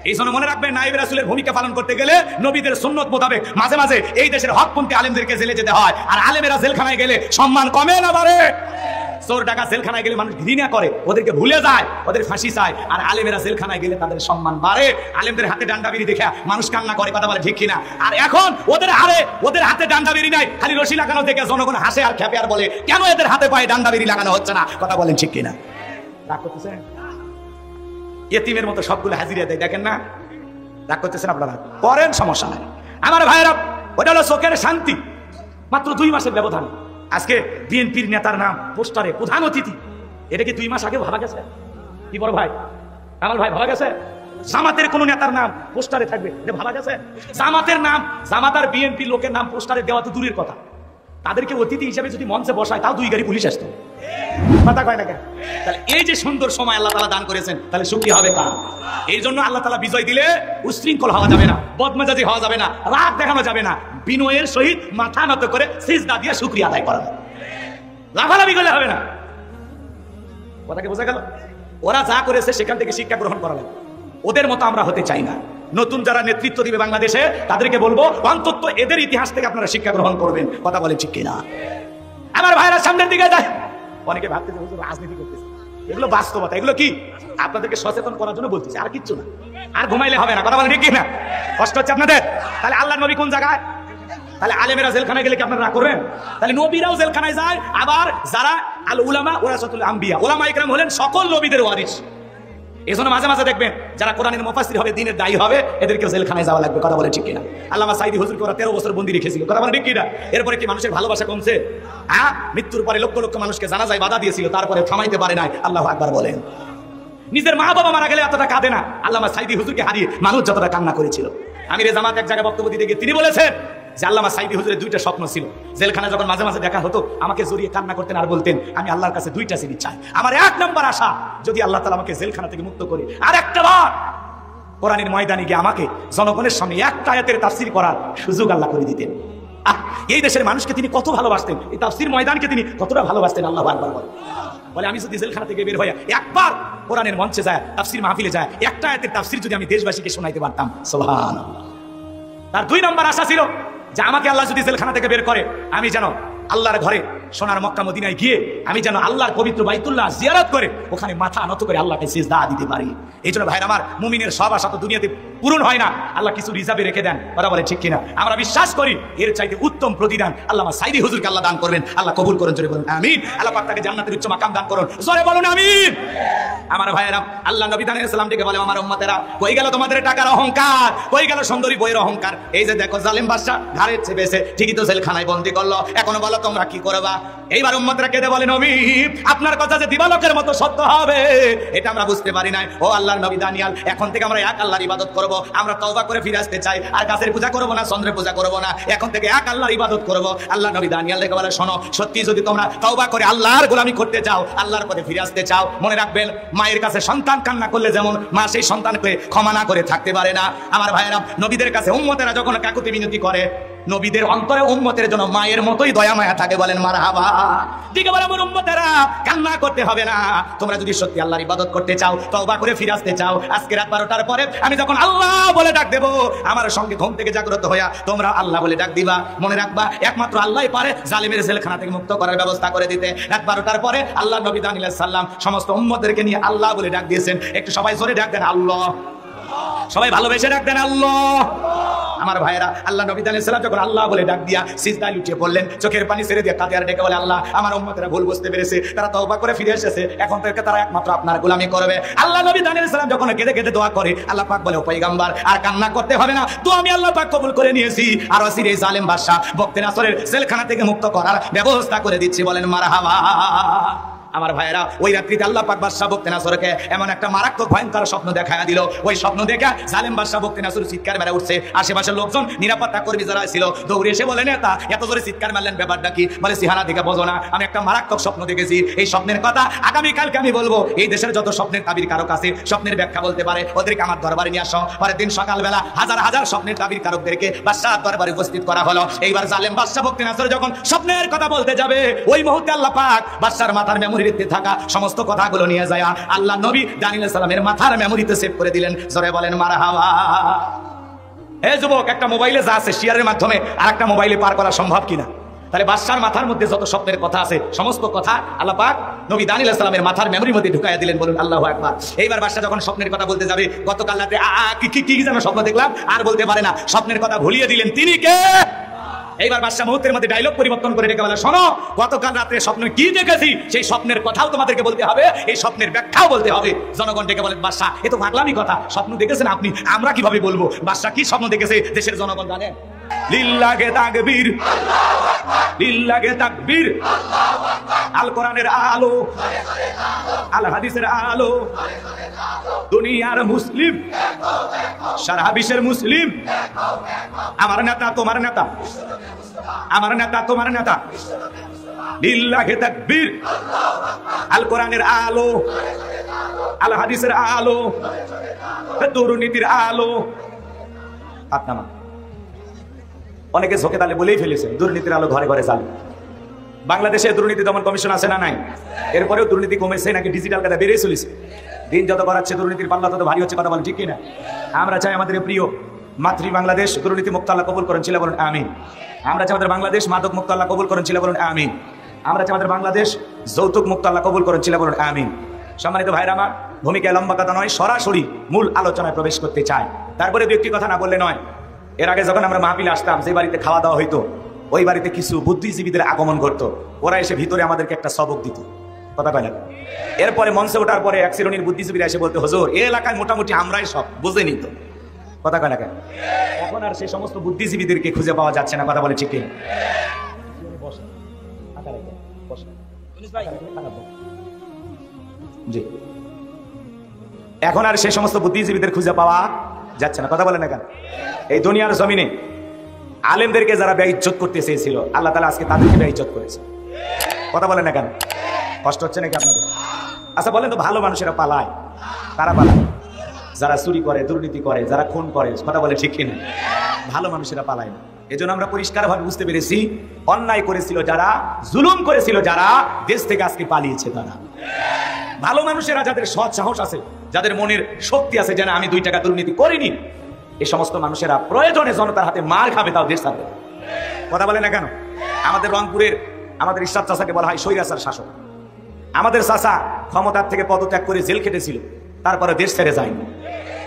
এই জন্য মনে রাখবেন, নাইবে রাসূলের ভূমিকা পালন করতে গেলে নবীদের সুন্নত মোতাবেক মাঝে মাঝে এই দেশের হকপন্থী আলেমদেরকে জেলে যেতে হয়। আর আলেমেরা জেলখানায় গেলে সম্মান কমে না বাড়ে? চোর ডাকা জেলখানায় গেলে মানুষ ঘৃণা করে, ওদেরকে ভুলে যায়, ওদের ফাঁসি চায়। আর আলেমেরা জেলখানায় গেলে তাদের সম্মান বাড়ে। আলেমদের হাতে ডান্ডা বেরি দেখে মানুষ কান্না করে। কথা বলে ঠিক কিনা? আর এখন ওদের হাতে ডান্ডা বেরি নাই, খালি রশি লাগানো দেখে জনগণ হাসে আর খেপে আর বলে, কেন এদের হাতে পায়ে ডান্ডা বেরি লাগানো হচ্ছে না? কথা বলেন ঠিক কিনা? রাগ করতেছেন? ইয়েতিমের মতো সবগুলো হাজিরা দেয়, দেখেন না? রাগ করতেছেন আপনারা? করেন, সমস্যা নাই। আমার ভাইয়েরা, ওটা হলো চোখের শান্তি। মাত্র 2 মাসের ব্যবধান। আজকে বিএনপির নেতার নাম পোস্টারে প্রধান অতিথি। এটা কি 2 মাস আগে ভাবা গেছে? কি বড় ভাই, আমার ভাই, ভাবা গেছে? জামাতের কোন নেতার নাম পোস্টারে থাকবে, ভাবা গেছে? জামাতের নাম, জামাত আর বিএনপি লোকের নাম পোস্টারে দেওয়া তো দূরের কথা, তাদেরকে অতিথি হিসেবে যদি মঞ্চে বসায় তাও 2 গাড়ি পুলিশ আসতো। কথা কয় না কেন? তাহলে এই যে সুন্দর সময় আল্লাহ তাআলা দান করেছেন, তাহলে শুকরিয়া হবে কার? এই জন্য আল্লাহ তাআলা বিজয় দিলে উশৃঙ্খল হওয়া যাবে না, বদমেজাজি হওয়া যাবে না, রাগ দেখানো যাবে না, বিনয়ের সহিত মাথা নত করে সিজদা দিয়ে শুকরিয়া আদায় করা যাবে, লাফালাফি করলে হবে না। কথাকে বোঝা গেল? ওরা যা করেছে সেখান থেকে শিক্ষা গ্রহণ করা লাগবে, ওদের মতো আমরা হতে চাই না। নতুন যারা নেতৃত্ব দিবে বাংলাদেশে তাদেরকে বলবো অন্তত এদের ইতিহাস থেকে আপনারা শিক্ষা গ্রহণ করবেন। কথা বলেন ঠিক কিনা? আমার ভাইরা সামনের দিকে যায়, অনেকে ভাবতেছে হুজুর রাজনীতি করতেছে, এগুলো বাস্তবতা, এগুলো কি আপনাদেরকে সচেতন করার জন্য বলতেছি, আর কিচ্ছু না। আর ঘুমাইলে হবে না, কথা বলেন ঠিক কিনা? কষ্ট হচ্ছে আপনাদের? তাহলে আল্লাহর নবী কোন জায়গায়? তাহলে আলেমেরা জেলখানায় গেলে কি আপনারা রাগ করবেন? তাহলে নবীরাও জেলখানায় যায়, আবার যারা আল উলামা ওয়ারাসাতুল আম্বিয়া, উলামা ইকরাম হলেন সকল নবীদের ওয়ারিস। এজন্য মাঝে মাঝে দেখবেন যারা কোরআনের মুফাসসির হবে, দ্বীনের দায়ী হবে, এদেরকে জেলখানায় যাওয়া লাগবে। কথা বলে ঠিক কিনা? আল্লামা সাইদি হুজুরকে ওরা 13 বছর বন্দী রেখেছিল। কথা বলে ঠিক কিনা? এরপরে কি মানুষের ভালোবাসা কমছে? হ্যাঁ, মৃত্যুর পরে লক্ষ লক্ষ মানুষকে জানাজায় বাধা দিয়েছিল, তারপরে থামাইতে পারে নাই। আল্লাহু আকবার বলেন। নিজের মা বাবা মারা গেলে এতটা কাঁদে না, আল্লামা সাইদি হুজুরকে হারিয়ে মানুষ যতটা কান্না করেছিল। আমিরে জামাত এক জায়গায় বক্তব্য দিতে গিয়ে তিনি বলেছেন যে আল্লামা সাইদি হুজুরের 2টা স্বপ্ন ছিল। জেলখানায় যখন মাঝে মাঝে দেখা হতো আমাকে জড়িয়ে কান্না করতেন আর বলতেন, আমি আল্লাহর কাছে 2টা জিনিস চাই। আমার 1 নম্বর আশা, যদি আল্লাহ তাআলা আমাকে জেলখানা থেকে মুক্ত করে আর একটা বার কোরআনের ময়দানে গিয়ে আমাকে জনগণের সামনে একটা আয়াতের তাফসীর করার সুযোগ আল্লাহ করে দিতেন। এই দেশের মানুষকে তিনি কত ভালোবাসতেন, এই তাফসীর ময়দানকে তিনি কতটা ভালোবাসতেন। আল্লাহু আকবার বলে, আমি যদি জেলখানা থেকে বের হয়ে একবার কোরআনের মঞ্চে যায়, তাফসীর মাহফিলে যায়, একটা আয়াতের তাফসীর যদি আমি দেশবাসীকে শোনাইতে পারতাম। সুবহানাল্লাহ। তার 2 নম্বর আশা ছিল যে আমাকে আল্লাহ যদি জেলখানা থেকে বের করে, আমি যেন আল্লাহর ঘরে সোনার মক্কা মদিনায় গিয়ে আমি যেন আল্লাহর পবিত্র বাইতুল্লাহ জিয়ারত করে ওখানে মাথা নত করে আল্লাহকে সিজদা দিতে পারি। এই জন্য ভাইরা আমার, মুমিনের সব আশা তো দুনিয়াতে পূরণ হয় না, আল্লাহ কিছু রিজার্ভে রেখে দেন। কথা বলে ঠিক কিনা? আমরা বিশ্বাস করি এর চাইতে উত্তম প্রতিদান আল্লামা সাইদি হুজুরকে আল্লাহ দান করবেন। আল্লাহ কবুল করেন, জোরে বলুন আমিন। আল্লাহ পাক তাকে জান্নাতের উচ্চ মাকাম দান করুন, জোরে বলুন আমিন। আমার ভাইয়েরা, আল্লাহ নবী দানের সালাম থেকে বলে, আমার উম্মতেরা, কই গেল তোমাদের টাকার অহংকার, কই গেল সুন্দরী বইয়ের অহংকার? এই যে দেখো জালেম বাদশা ঘাড়ে চেপেছে, ঠিকই তো জেলখানায় বন্দী করলো, এখনো বলো তোমরা কি করবা? এইবার উম্মতরা কেঁদে বলে, নবী আপনার কথা যে দিবালোকের মতো সত্য হবে এটা আমরা বুঝতে পারি নাই। ও আল্লাহর নবী দানিয়াল, এখন থেকে আমরা এক আল্লাহর ইবাদত করব, আমরা তওবা করে ফিরে আসতে চাই, আর গাছের পূজা করব না, চন্দ্রের পূজা করব না, এখন থেকে এক আল্লাহর ইবাদত করব। আল্লাহ নবী দানিয়াল দেখে বলে, শোনো, সত্যি যদি তোমরা তওবা করে আল্লাহর গোলামি করতে চাও, আল্লাহর পথে ফিরে আসতে চাও, মনে রাখবেন মায়ের কাছে সন্তান কান্না করলে যেমন মা সেই সন্তানকে ক্ষমা না করে থাকতে পারে না, আমার ভাইয়েরা নবীদের কাছে উম্মতেরা যখন কাকুতি মিনতি করে, নবীদের অন্তরে উম্মতের জন্য মায়ের মতোই দয়া মায়া থাকে। বলেন মারহাবা। ঠিক বলে, আমার উম্মতেরা কান্না করতে হবে না, তোমরা যদি সত্যি আল্লাহর ইবাদত করতে চাও, তওবা করে ফিরে আসতে চাও, আজকে রাত 12টার পরে আমি যখন আল্লাহ বলে ডাক দেব, আমার সঙ্গে ঘুম থেকে জাগ্রত হইয়া তোমরা আল্লাহ বলে ডাক দিবা। মনে রাখবা একমাত্র আল্লাহই পারে জালিমের জেলখানা থেকে মুক্ত করার ব্যবস্থা করে দিতে। রাত 12টার পরে আল্লাহ নবী দানিয়াল সাল্লাম সমস্ত উম্মতদেরকে নিয়ে আল্লাহ বলে ডাক দিয়েছেন। একটু সবাই জোরে ডাক দেন আল্লাহ, সবাই ভালোবেসে ডাক দেন আল্লাহ। আমার ভাইয়েরা, আল্লাহ নবী আলাইহিস সালাম যখন আল্লাহ বলে ডাক দিয়া সিজদায় লুটিয়ে পড়লেন, চোখের পানি ছেড়ে দিয়ে কাঁদে আর ডেকে বলে, আল্লাহ আমার উম্মতেরা ভুল বুঝতে পেরেছে, তারা তওবা করে ফিরে এসেছে, এখন থেকে তারা একমাত্র আপনার গোলামি করবে। আল্লাহ নবী আলাইহিস সালাম যখন কেঁদে কেঁদে দোয়া করে, আল্লাহ পাক বলে, ও পয়গম্বর আর কান্না করতে হবে না, তো আমি আল্লাহ পাক কবুল করে নিয়েছি, আর অসির এই জালেম বাদশা বক্তে নাসরের জেলখানা থেকে মুক্ত করার ব্যবস্থা করে দিচ্ছি। বলেন মারহাবা। আমার ভাইয়েরা, ওই রাত্রিতে আল্লাহ পাক বাদশা বক্তে নাসরকে এমন একটা মারাত্মক ভয়ঙ্কর স্বপ্ন দেখায়া দিল। ওই স্বপ্ন দেখে জালেম বাদশা বক্তে নাসর চিৎকার মেরে উঠছে। আশেপাশের লোকজন, নিরাপত্তা কর্মী যারা ছিল, দৌড়ে এসে বলে, নেতা এত জোরে চিৎকার মারলেন, ব্যাপারটা কি? বলে, সিহারা দিকে বোঝো না, আমি একটা মারাত্মক স্বপ্ন দেখেছি, এই স্বপ্নের কথা আগামীকালকে আমি বলবো। এই দেশের যত স্বপ্নের তাবির কারক আছে, স্বপ্নের ব্যাখ্যা বলতে পারে, ওদেরকে আমার দরবারে নিয়ে আসো। পরের দিন সকালবেলা হাজার হাজার স্বপ্নের তাবির কারকদেরকে বাদশার দরবারে উপস্থিত করা হলো। এইবার জালেম বাদশা বক্তে নাসর যখন স্বপ্নের কথা বলতে যাবে, ওই মুহূর্তে আল্লাহ পাক বাদশার মাথার মেমোরিতে থাকা সমস্ত কথাগুলো নিয়ে যায় আল্লাহ নবী দানিয়াল সালামের মাথার মেমোরিতে সেভ করে দিলেন। জোরে বলেন মারহাবা। হে যুবক, একটা মোবাইলে যা আছে শেয়ারের মাধ্যমে আর একটা মোবাইলে পার করা সম্ভব কিনা? তাহলে বাদশার মাথার মধ্যে যত স্বপ্নের কথা আছে, সমস্ত কথা আল্লাহ পাক নবী দানিয়াল সালামের মাথার মেমোরির মধ্যে ঢুকাইয়া দিলেন। বলুন আল্লাহু আকবার। এইবার বাদশা যখন স্বপ্নের কথা বলতে যাবে, গতকাল রাতে কি যেন স্বপ্ন দেখলাম, আর বলতে পারে না, স্বপ্নের কথা ভুলিয়ে দিলেন। তিনি কে? এইবার বাদশা মুহূর্তের মধ্যে ডায়লগ পরিবর্তন করে ডেকে বলে, শোনো, গতকাল রাতে স্বপ্নে কি দেখেছি সেই স্বপ্নের কথাও তোমাদেরকে বলতে হবে, এই স্বপ্নের ব্যাখ্যাও বলতে হবে। জনগণ ডেকে বলে, বাদশা এ তো পাগলামি কথা, স্বপ্ন দেখেছেন আপনি, আমরা কিভাবে বলবো? বাদশা কি স্বপ্ন দেখেছে দেশের জনগণ জানে? লিল্লাহে তাকবীর, লিল্লাহে তাকবীর। আল কোরআনের আলো, আল হাদিসের আলো, দুনিয়ার মুসলিম, সারা বিশ্বের মুসলিম। আমার নেতা তোমার নেতা, আমার নেতা তোমার নেতা। লিল্লাহে তাকবীর। আল কোরআনের আলো, আল হাদিসের আলো, দুর্নীতির আলো। আপনার অনেকে ঝোঁকে তালে বলেই ফেলেছেন দুর্নীতির আলো ঘরে ঘরে জ্বালে। বাংলাদেশে দুর্নীতি দমন কমিশন আছে না নাই? এরপরেও দুর্নীতি কমেছে নাকি ডিজিটাল কাজে বেড়ে চলেছে? দিন যত বাড়াচ্ছে দুর্নীতির পাল্লা তত ভারী হচ্ছে, কথা বলেন ঠিক কিনা? আমরা চাই আমাদের প্রিয় মাতৃ বাংলাদেশ দুর্নীতি মুক্ত আল্লাহ কবুল করেন, ছিল বলুন আমিন। আমরা চাই আমাদের বাংলাদেশ মাদক মুক্ত আল্লাহ কবুল করেন, ছিল বলুন আমিন। আমরা চাই আমাদের বাংলাদেশ যৌতুক মুক্ত আল্লাহ কবুল করেন, ছিল বলুন আমিন। সম্মানিত ভাইরা আমার, ভূমিকায় লম্বা কথা নয়, সরাসরি মূল আলোচনায় প্রবেশ করতে চাই। তারপরে ব্যক্তি কথা না বললে নয়। এর আগে যখন আমরা মাহফিলে আসতাম, যে বাড়িতে খাওয়া দাওয়া হইতো, ওই বাড়িতে কিছু বুদ্ধিজীবীদের আগমন করতো। ওরা এসে ভিতরে আমাদেরকে একটা সবক দিত, কথা কয় না? এরপরে মঞ্চে ওঠার পরে এক শ্রেণীর বুদ্ধিজীবীরা এসে বলতে, হুজুর এই এলাকায় মোটামুটি আমরাই সব বুঝে নিত, কথা কয় না? এখন আর সেই সমস্ত বুদ্ধিজীবীদেরকে খুঁজে পাওয়া যাচ্ছে না, কথা বলে ঠিক কিনা? জি, এখন আর সেই সমস্ত বুদ্ধিজীবীদের খুঁজে পাওয়া যাচ্ছে না, কথা বলে না কেন? এই দুনিয়ার জমিনে আলেমদেরকে যারা বেইজ্জত করতে চেয়েছিল, আল্লাহ তাআলা আজকে তাদেরকে বেইজ্জত করেছে, কথা বলে না কেন? কষ্ট হচ্ছে নাকি আপনাদের? আচ্ছা বলেন তো, ভালো মানুষেরা পালায়, তারা পালায়, যারা চুরি করে, দুর্নীতি করে, যারা খুন করে, কথা বলে ঠিক কিনা? ভালো মানুষেরা পালায় না। এজন্য আমরা পরিষ্কারভাবে বুঝতে পেরেছি, অন্যায় করেছিল যারা, জুলুম করেছিল যারা, দেশ থেকে আজকে পালিয়েছে তারা। ভালো মানুষেরা, যাদের সৎ সাহস আছে, যাদের মনের শক্তি আছে, যেন আমি 2 টাকা দুর্নীতি করিনি, এই সমস্ত মানুষেরা প্রয়োজনে জনতার হাতে মার খাবে, তাও দেশ ছাড়বে, কথা বলে না কেন? আমাদের রংপুরের আমাদের ইরশাদ চাচাকে বলা হয় স্বৈরাচার শাসক। আমাদের চাচা ক্ষমতার থেকে পদত্যাগ করে জেল খেটেছিল, তারপরে দেশ ছেড়ে যায়নি,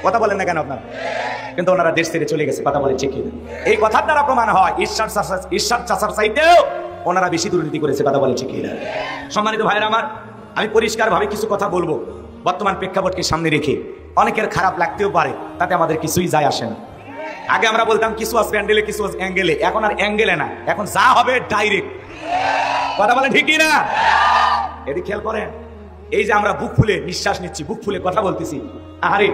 কথা বলেন না কেন আপনার? কিন্তু ওনারা দেশ ছেড়ে চলে গেছে, কথা বলে ঠিক কিনা? এই কথার দ্বারা প্রমাণ হয় ইরশাদ চাচার চাইতেও ওনারা বেশি দুর্নীতি করেছে, কথা বলে ঠিক কিনা? সম্মানিত ভাইরা আমার, আমি পরিষ্কারভাবে কিছু কথা বলবো বর্তমান প্রেক্ষাপটকে সামনে রেখে। অনেকের খারাপ লাগতেও পারে, তাতে আমাদের কিছুই যায় আসে না। আগে আমরা বলতাম কিছু আছে প্যান্ডেলে, কিছু আছে অ্যাঙ্গেলে, এখন আর অ্যাঙ্গেলে না, এখন যা হবে ডাইরেক্ট, কথা বলে ঠিক কিনা? এটি খেয়াল করেন, এই যে আমরা বুক ফুলে নিঃশ্বাস নিচ্ছি, বুক ফুলে কথা বলতেছি, আরে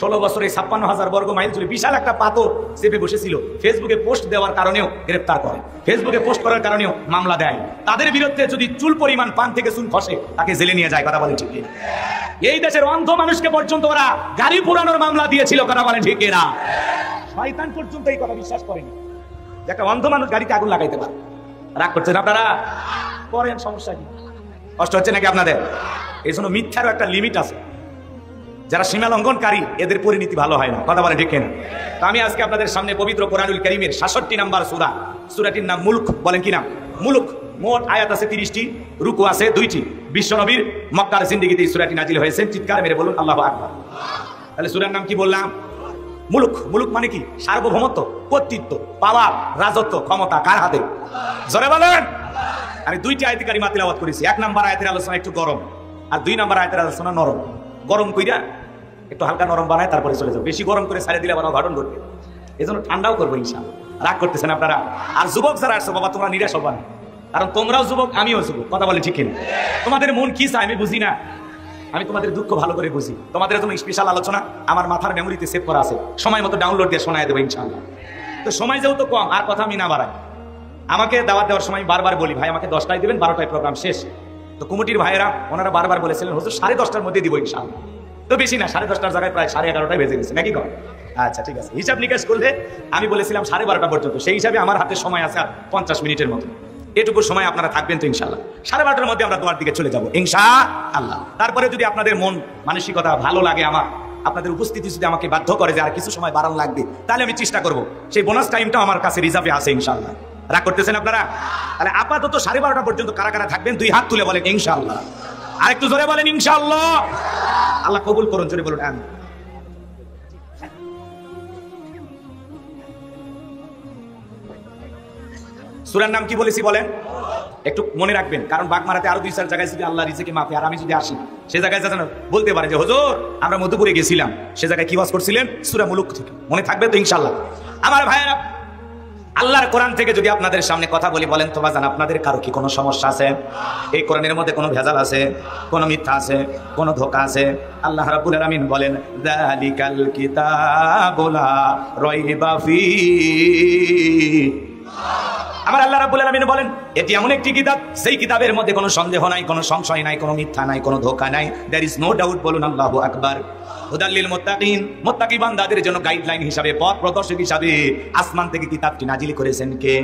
16 বছরে 56,000 বর্গ মাইল জুড়ে বিশাল একটা পাথর চেপে বসেছিল, ফেসবুকে পোস্ট দেওয়ার কারণেও গ্রেফতার করে, ফেসবুকে পোস্ট করার কারণেও মামলা দেয়। তাদের বিরুদ্ধে যদি চুল পরিমাণ পান থেকে চুন খসে, তাকে জেলে নিয়ে যায়, কথা বলে ঠিক কিনা? এই দেশের অন্ধ মানুষকে পর্যন্ত ওরা গাড়ি পুরানোর মামলা দিয়েছিল, কথা বলে ঠিক কিনা? শয়তান পর্যন্ত এই কথা বিশ্বাস করেনি যে একটা অন্ধ মানুষ গাড়িতে আগুন লাগাইতে পারে। রাগ করছেন আপনারা? করেন, সমস্যা কি? কষ্ট হচ্ছে নাকি আপনাদের? এই জন্য মিথ্যারও একটা লিমিট আছে। যারা সীমা লঙ্ঘনকারী, এদের পরিণতি ভালো হয় না, কথা বলে ঠিক কিনা? তো আমি আজকে আপনাদের সামনে পবিত্র কোরআনুল কারীমের 66 নম্বর সূরা, সূরাটির নাম মুলক। বলেন কি নাম? মুলক। মোট আয়াত আছে 30টি, রুকু আছে 2টি। বিশ্বনবীর মক্কার জিন্দেগিতে এই সূরাটি নাজিল হয়েছে। চিৎকার মেরে বলুন আল্লাহু আকবার। তাহলে সূরার নাম কি বললাম? মুলক। মুলক মানে কি? সার্বভৌমত্ব, কর্তৃত্ব, পাওয়ার, রাজত্ব, ক্ষমতা কার হাতে? জোরে বলেন। আমি 2টি আয়াত কারিমা তিলাওয়াত করেছি। 1 নম্বর আয়াতের আলোচনা একটু গরম, আর 2 নম্বর আয়াতের আলোচনা নরম। গরম কইরা একটু হালকা নরম বানায়, তারপরে চলে যাও। বেশি গরম করে ছাড়ে দিলে আবার অঘটন ঘটবে, এই জন্য ঠান্ডাও করবো ইনশাআল্লাহ। রাগ করতেছেন আপনারা? আর যুবক যারা আসছো, বাবা তোমরা নিরাশ হবা না, কারণ তোমরাও যুবক, আমিও যুবক, কথা বলে ঠিক কিনা? তোমাদের মন কি চায় আমি বুঝি না, আমি তোমাদের দুঃখ ভালো করে বুঝি। তোমাদের জন্য স্পেশাল আলোচনা আমার মাথার মেমোরিতে সেভ করা আছে, সময় মতো ডাউনলোড দিয়ে শোনায় দেবো ইনশাআল্লাহ। তো সময় যেহেতু কম, আর কথা আমি না বাড়াই। আমাকে দাওয়াত দেওয়ার সময় বারবার বলি, ভাই আমাকে 10টায় দেবেন, 12টায় প্রোগ্রাম শেষ। তো কমিটির ভাইয়েরা ওনারা বারবার বলেছিলেন, হুজুর 10:30টার মধ্যে দিব ইনশাআল্লাহ। তো বেশি না, 10:30টার জায়গায় প্রায় 11:30টায় বেজে গেছে নাকি? কম? আচ্ছা ঠিক আছে, হিসাব নিকাশ করলে আমি বলেছিলাম 12:30টা পর্যন্ত। সেই হিসাবে আমার হাতে সময় আছে আর 50 মিনিটের মতো। এটুকু সময় আপনারা থাকবেন তো ইনশাআল্লাহ। 12:30টার মধ্যে আমরা তোমার দিকে চলে যাবো ইনশাআল্লাহ। তারপরে যদি আপনাদের মন মানসিকতা ভালো লাগে, আমার আপনাদের উপস্থিতি যদি আমাকে বাধ্য করে যে আর কিছু সময় বাড়ানো লাগবে, তাহলে আমি চেষ্টা করব। সেই বোনাস টাইমটা আমার কাছে রিজার্ভে আছে ইনশাআল্লাহ। রাগ করতেছেন আপনারা? তাহলে আপাতত 12:30টা পর্যন্ত কারা কারা থাকবেন 2 হাত তুলে বলেন ইনশাআল্লাহ। আর একটু জোরে বলেন ইনশাআল্লাহ। আল্লাহ কবুল করুন, জোরে বলুন আমিন। সূরার নাম কি বলেছি বলেন? একটু মনে রাখবেন, কারণ বাগমারাতে আরো 2-4 জায়গায় যদি আল্লাহ রিজিকে মাফে, আর আমি যদি আসি সে জায়গায় যেন বলতে পারে যে হুজুর আমরা মধুপুরে গেছিলাম, সে জায়গায় কি ওয়াজ করছিলেন? সূরা মুলক থেকে। মনে থাকবে তো ইনশাআল্লাহ? আমার ভাইয়েরা, আল্লাহর কোরআন থেকে যদি আপনাদের সামনে কথা বলি, বলেন তো বাজান আপনাদের কারো কি কোনো সমস্যা আছে? এই কোরআনের মধ্যে কোনো ভেজাল আছে, কোনো মিথ্যা আছে, কোনো ধোঁকা আছে? আল্লাহ রাব্বুল আলামিন বলেন যালিকাল কিতাবু লা রাইবা ফীহি। আমার আল্লাহ রাব্বুল আলামিন বলেন এটি এমন একটি কিতাব, সেই কিতাবের মধ্যে কোনো সন্দেহ নাই, কোনো সংশয় নাই, কোনো মিথ্যা নাই, কোনো ধোঁকা নাই। There is no doubt. বলুন আল্লাহু আকবার। হুদাল্লিল মুত্তাকিন, মুত্তাকি বান্দাদের জন্য গাইডলাইন হিসাবে, পথ প্রদর্শক হিসাবে আসমান থেকে কিতাবটি নাজিল করেছেন কে?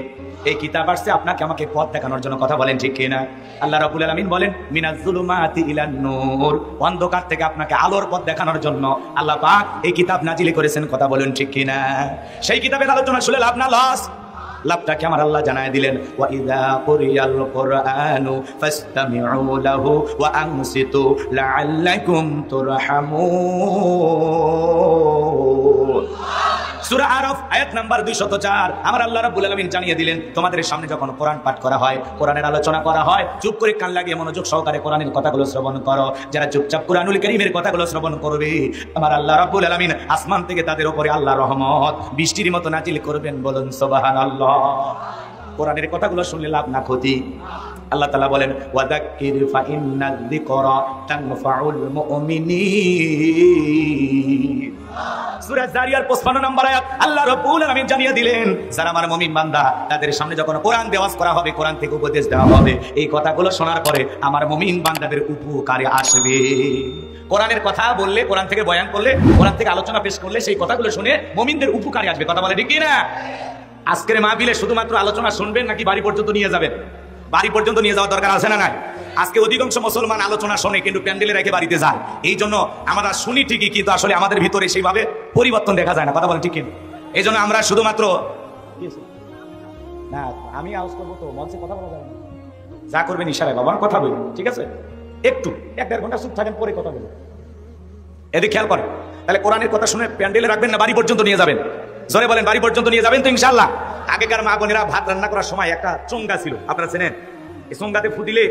এই কিতাব আসছে আপনাকে আমাকে পথ দেখানোর জন্য। কথা বলেন ঠিক কিনা? আল্লাহ রাব্বুল আলামিন বলেন মিনাজ যুলুমাতি ইলান নূর, অন্ধকার থেকে আপনাকে আলোর পথ দেখানোর জন্য আল্লাহ পাক এই কিতাব নাজিল করেছেন। কথা বলেন ঠিক কিনা? সেই কিতাবের আলোচনা শুনে লাভ না লস? লাভটাকে আমার আল্লাহ জানায় দিলেন ওয়া ইযা কুরিয়াল কুরআনু ফাসতামিউ লাহু ওয়া আনসিতু লাআল্লাকুম তুরহামুন। সূরা আরাফ আয়াত নাম্বার 204। আমার আল্লাহ রাব্বুল আলামিন জানিয়ে দিলেন তোমাদের সামনে যখন কোরআন পাঠ করা হয়, কোরআনের আলোচনা করা হয়, চুপ করে কান লাগিয়ে মনোযোগ সহকারে কোরআনের কথাগুলো শ্রবণ করো। যারা চুপচাপ কোরআনুল কারীমের কথাগুলো শ্রবণ করবে, আমার আল্লাহ রাব্বুল আলামিন আসমান থেকে তাদের উপরে আল্লাহর রহমত বৃষ্টির মতো নাজিল করবেন। বলুন সুবহানাল্লাহ। কোরআনের কথাগুলো শুনলে লাভ না ক্ষতি? আল্লাহ তাআলা বলেন ওয়াযাক্কির ফা ইন্নায যিকরা তানফাউল মুমিনিন। সূরা জারিয়ার 55 নম্বর আয়াত আল্লাহ রাব্বুল আলামিন জানিয়ে দিলেন যারা আমার মুমিন বান্দা তাদের সামনে যখন কোরআন দেওয়াজ করা হবে, কোরআন থেকে উপদেশ দেওয়া হবে, এই কথাগুলো শোনার পরে আমার মুমিন বান্দাদের উপকারে আসবে। কোরআনের কথা বললে, কোরআন থেকে বয়ান করলে, কোরআন থেকে আলোচনা পেশ করলে সেই কথাগুলো শুনে মুমিনদের উপকারে আসবে। কথা বলে ঠিক কি না? আজকের মাহফিলে শুধুমাত্র আলোচনা শুনবেন নাকি বাড়ি পর্যন্ত নিয়ে যাবেন? বাড়ি পর্যন্ত নিয়ে যাওয়ার দরকার আছে না নাই? আজকে অধিকাংশ মুসলমান আলোচনা শোনে কিন্তু প্যান্ডেলে রেখে বাড়িতে যায়। এই জন্য আমরা শুনি ঠিকই কিন্তু আসলে আমাদের ভিতরে সেইভাবে পরিবর্তন দেখা যায় না। কথা বলেন ঠিক কিনা? এই জন্য আমরা শুধুমাত্র না, আমি আওয়াজ করবো তো মঞ্চে কথা বলা যাবে না। যা করবেন ইশারায় বাবা কথা বলবেন, ঠিক আছে? একটু 1-1.5 ঘন্টা চুপ থাকেন, পরে কথা বলবেন। এদিকে খেয়াল করেন। তাহলে কোরআনের কথা শুনে প্যান্ডেলে রাখবেন না বাড়ি পর্যন্ত নিয়ে যাবেন? জোরে বলেন, বাড়ি পর্যন্ত নিয়ে যাবেন তো ইনশাআল্লাহ? আগেকার মা বোনেরা ভাত রান্না করার সময় একটা চোঙ্গা ছিল, আপনারা চেনেন? এই চোঙ্গাতে ফু দিলে,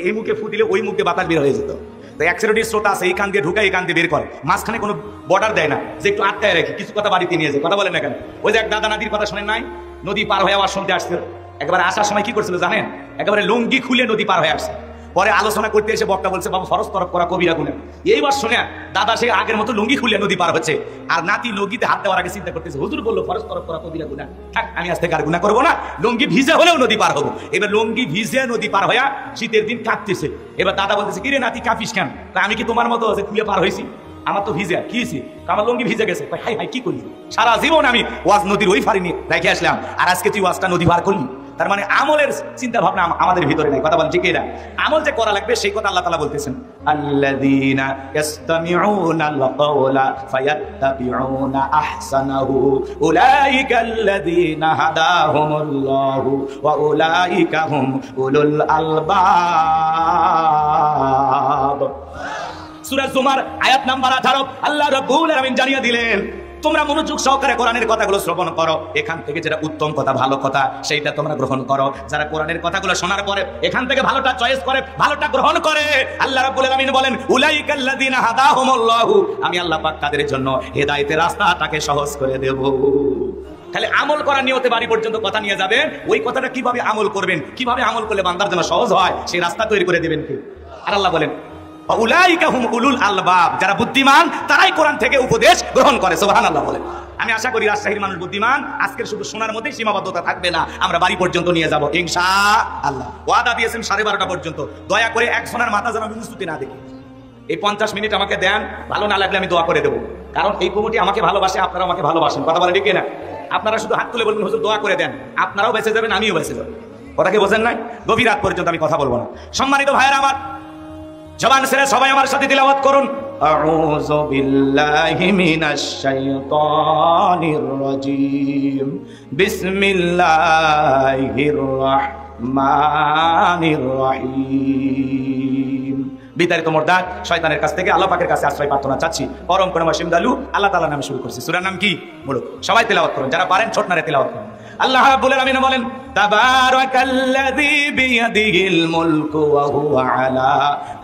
এই মুখে ফু দিলে ওই মুখে বাতাস বের হয়ে যেত। তো অ্যাক্সিডেন্টের স্রোত আছে, এই কান দিয়ে ঢুকায় এই কান দিয়ে বের করে, মাঝখানে কোনো বর্ডার দেয় না যে একটু আটকায় রাখি, কিছু কথা বাড়িতে নিয়ে যায়। কথা বলেন না কেন? ওই যে এক দাদা নাদির কথা শোনেন নাই? নদী পার হয়ে আবার শুনতে আসছিল, একেবারে আসার সময় কি করছিল জানেন? একেবারে লুঙ্গি খুলে নদী পার হয়ে আসছে। পরে আলোচনা করতে এসে বক্তা বলছে বাবা ফরজ তরফ করা কবিরা গুনাহ। এইবার শুনে দাদা সে আগের মতো লুঙ্গি খুলে নদী পার হচ্ছে, আর নাতি লুঙ্গিতে হাত দেওয়ার আগে চিন্তা করতেছে হুজুর বললো ফরজ তরফ করা কবিরা গুনাহ, থাক আমি আজ থেকে আর গুনাহ করবো না, লুঙ্গি ভিজে হলেও নদী পার হবো। এবার লুঙ্গি ভিজে নদী পার হইয়া শীতের দিন কাঁপতেছে। এবার দাদা বলতেছে কিরে নাতি কাঁপিস কেন? আমি কি তোমার মতো খুলে পার হয়েছি? আমার তো ভিজে, কি হয়েছে? আমার লুঙ্গি ভিজে গেছে। হাই হাই কি করলি? সারা জীবন আমি ওয়াজ নদীর ওই ফাড়ি নিয়ে রেখে আসলাম, আর আজকে তুই ওয়াজটা নদী পার করলি। তার মানে আমলের চিন্তা ভাবনা আমাদের ভিতরে নাই। কথা বলেন ঠিক এরা? আমল যে করা লাগবে সেই কথা আল্লাহ তাআলা বলতেছেন আল্লাযীনা ইসতামিউনাল কাওলা ফায়াত্তাবিউনা আহসানাহু উলাইকাল্লাযীনা হাদাহুমুল্লাহু ওয়া উলাইকা হুম উলুল আলবাব। সূরা জুমার আয়াত নাম্বার 18 আল্লাহ রাব্বুল আলামিন জানিয়ে দিলেন তোমরা মনোযোগ সহকারে কোরআনের কথাগুলো শ্রবণ করো, এখান থেকে যেটা উত্তম কথা, ভালো কথা, সেইটা তোমরা গ্রহণ করো। যারা কোরআনের কথাগুলো শোনার পরে এখান থেকে ভালোটা চয়েস করে, ভালোটা গ্রহণ করে, আল্লাহ রাব্বুল আলামিন বলেন উলাইকাল্লাযীনা হাদাহুমুল্লাহু, আমি আল্লাহ পাক তাদের জন্য হেদায়েতের রাস্তাটাকে সহজ করে দেব। খালি আমল করার নিয়তে বাড়ি পর্যন্ত কথা নিয়ে যাবেন, ওই কথাটা কিভাবে আমল করবেন, কিভাবে আমল করলে বান্দার জন্য সহজ হয় সেই রাস্তা তৈরি করে দেবেন কে? আর আল্লাহ বলেন উলাইকা হুম উলুল আলবাব, যারা বুদ্ধিমান তারাই কোরআন থেকে উপদেশ গ্রহণ করে। সুবহানাল্লাহ বলেন। আমি আশা করি রাজশাহীর মানুষ বুদ্ধিমান, আজকের শুধু শোনার মধ্যেই সীমাবদ্ধতা থাকবে না, আমরা বাড়ি পর্যন্ত নিয়ে যাব ইনশাআল্লাহ। ওয়াদা দিয়েছেন 12:30 পর্যন্ত, দয়া করে একজনের মাথা যেন আমি মুস্তুতি না দেখি। এই 50 মিনিট আমাকে দেন, ভালো না লাগলে আমি দোয়া করে দেবো, কারণ এই কমিটি আমাকে ভালোবাসে, আপনারা আমাকে ভালোবাসেন। কথা বলেন ঠিক না? আপনারা শুধু হাত তুলে বলবেন হুজুর দোয়া করে দেন, আপনারাও বেঁচে যাবেন, আমিও বেঁচে যাব। কথা কি বোঝেন নাই? গভীর রাত পর্যন্ত আমি কথা বলবো না। সম্মানিত ভাইয়েরা আমার, জবান ছেড়ে সবাই আমার সাথে তিলাওয়াত করুন আউযু বিল্লাহি মিনাশ শাইতানির রাজীম বিসমিল্লাহির রাহমানির রহিম। বিতাড়িত মোরদাদ শয়তানের কাছ থেকে আল্লাহ পাকের কাছে আশ্রয় প্রার্থনা চাচ্ছি। পরম করুণা সিমদালু আল্লাহ তাআলার নামে শুরু করছি। সূরার নাম কি? বলুন সবাই তেলাওয়াত করুন, যারা পারেন ছোট নারে তেলাওয়াত করুন। আল্লাহ রাব্বুল আলামিন বলেন তাবারাকাল্লাযী বিয়াদিহিল মুলকু ওয়া হুয়া আলা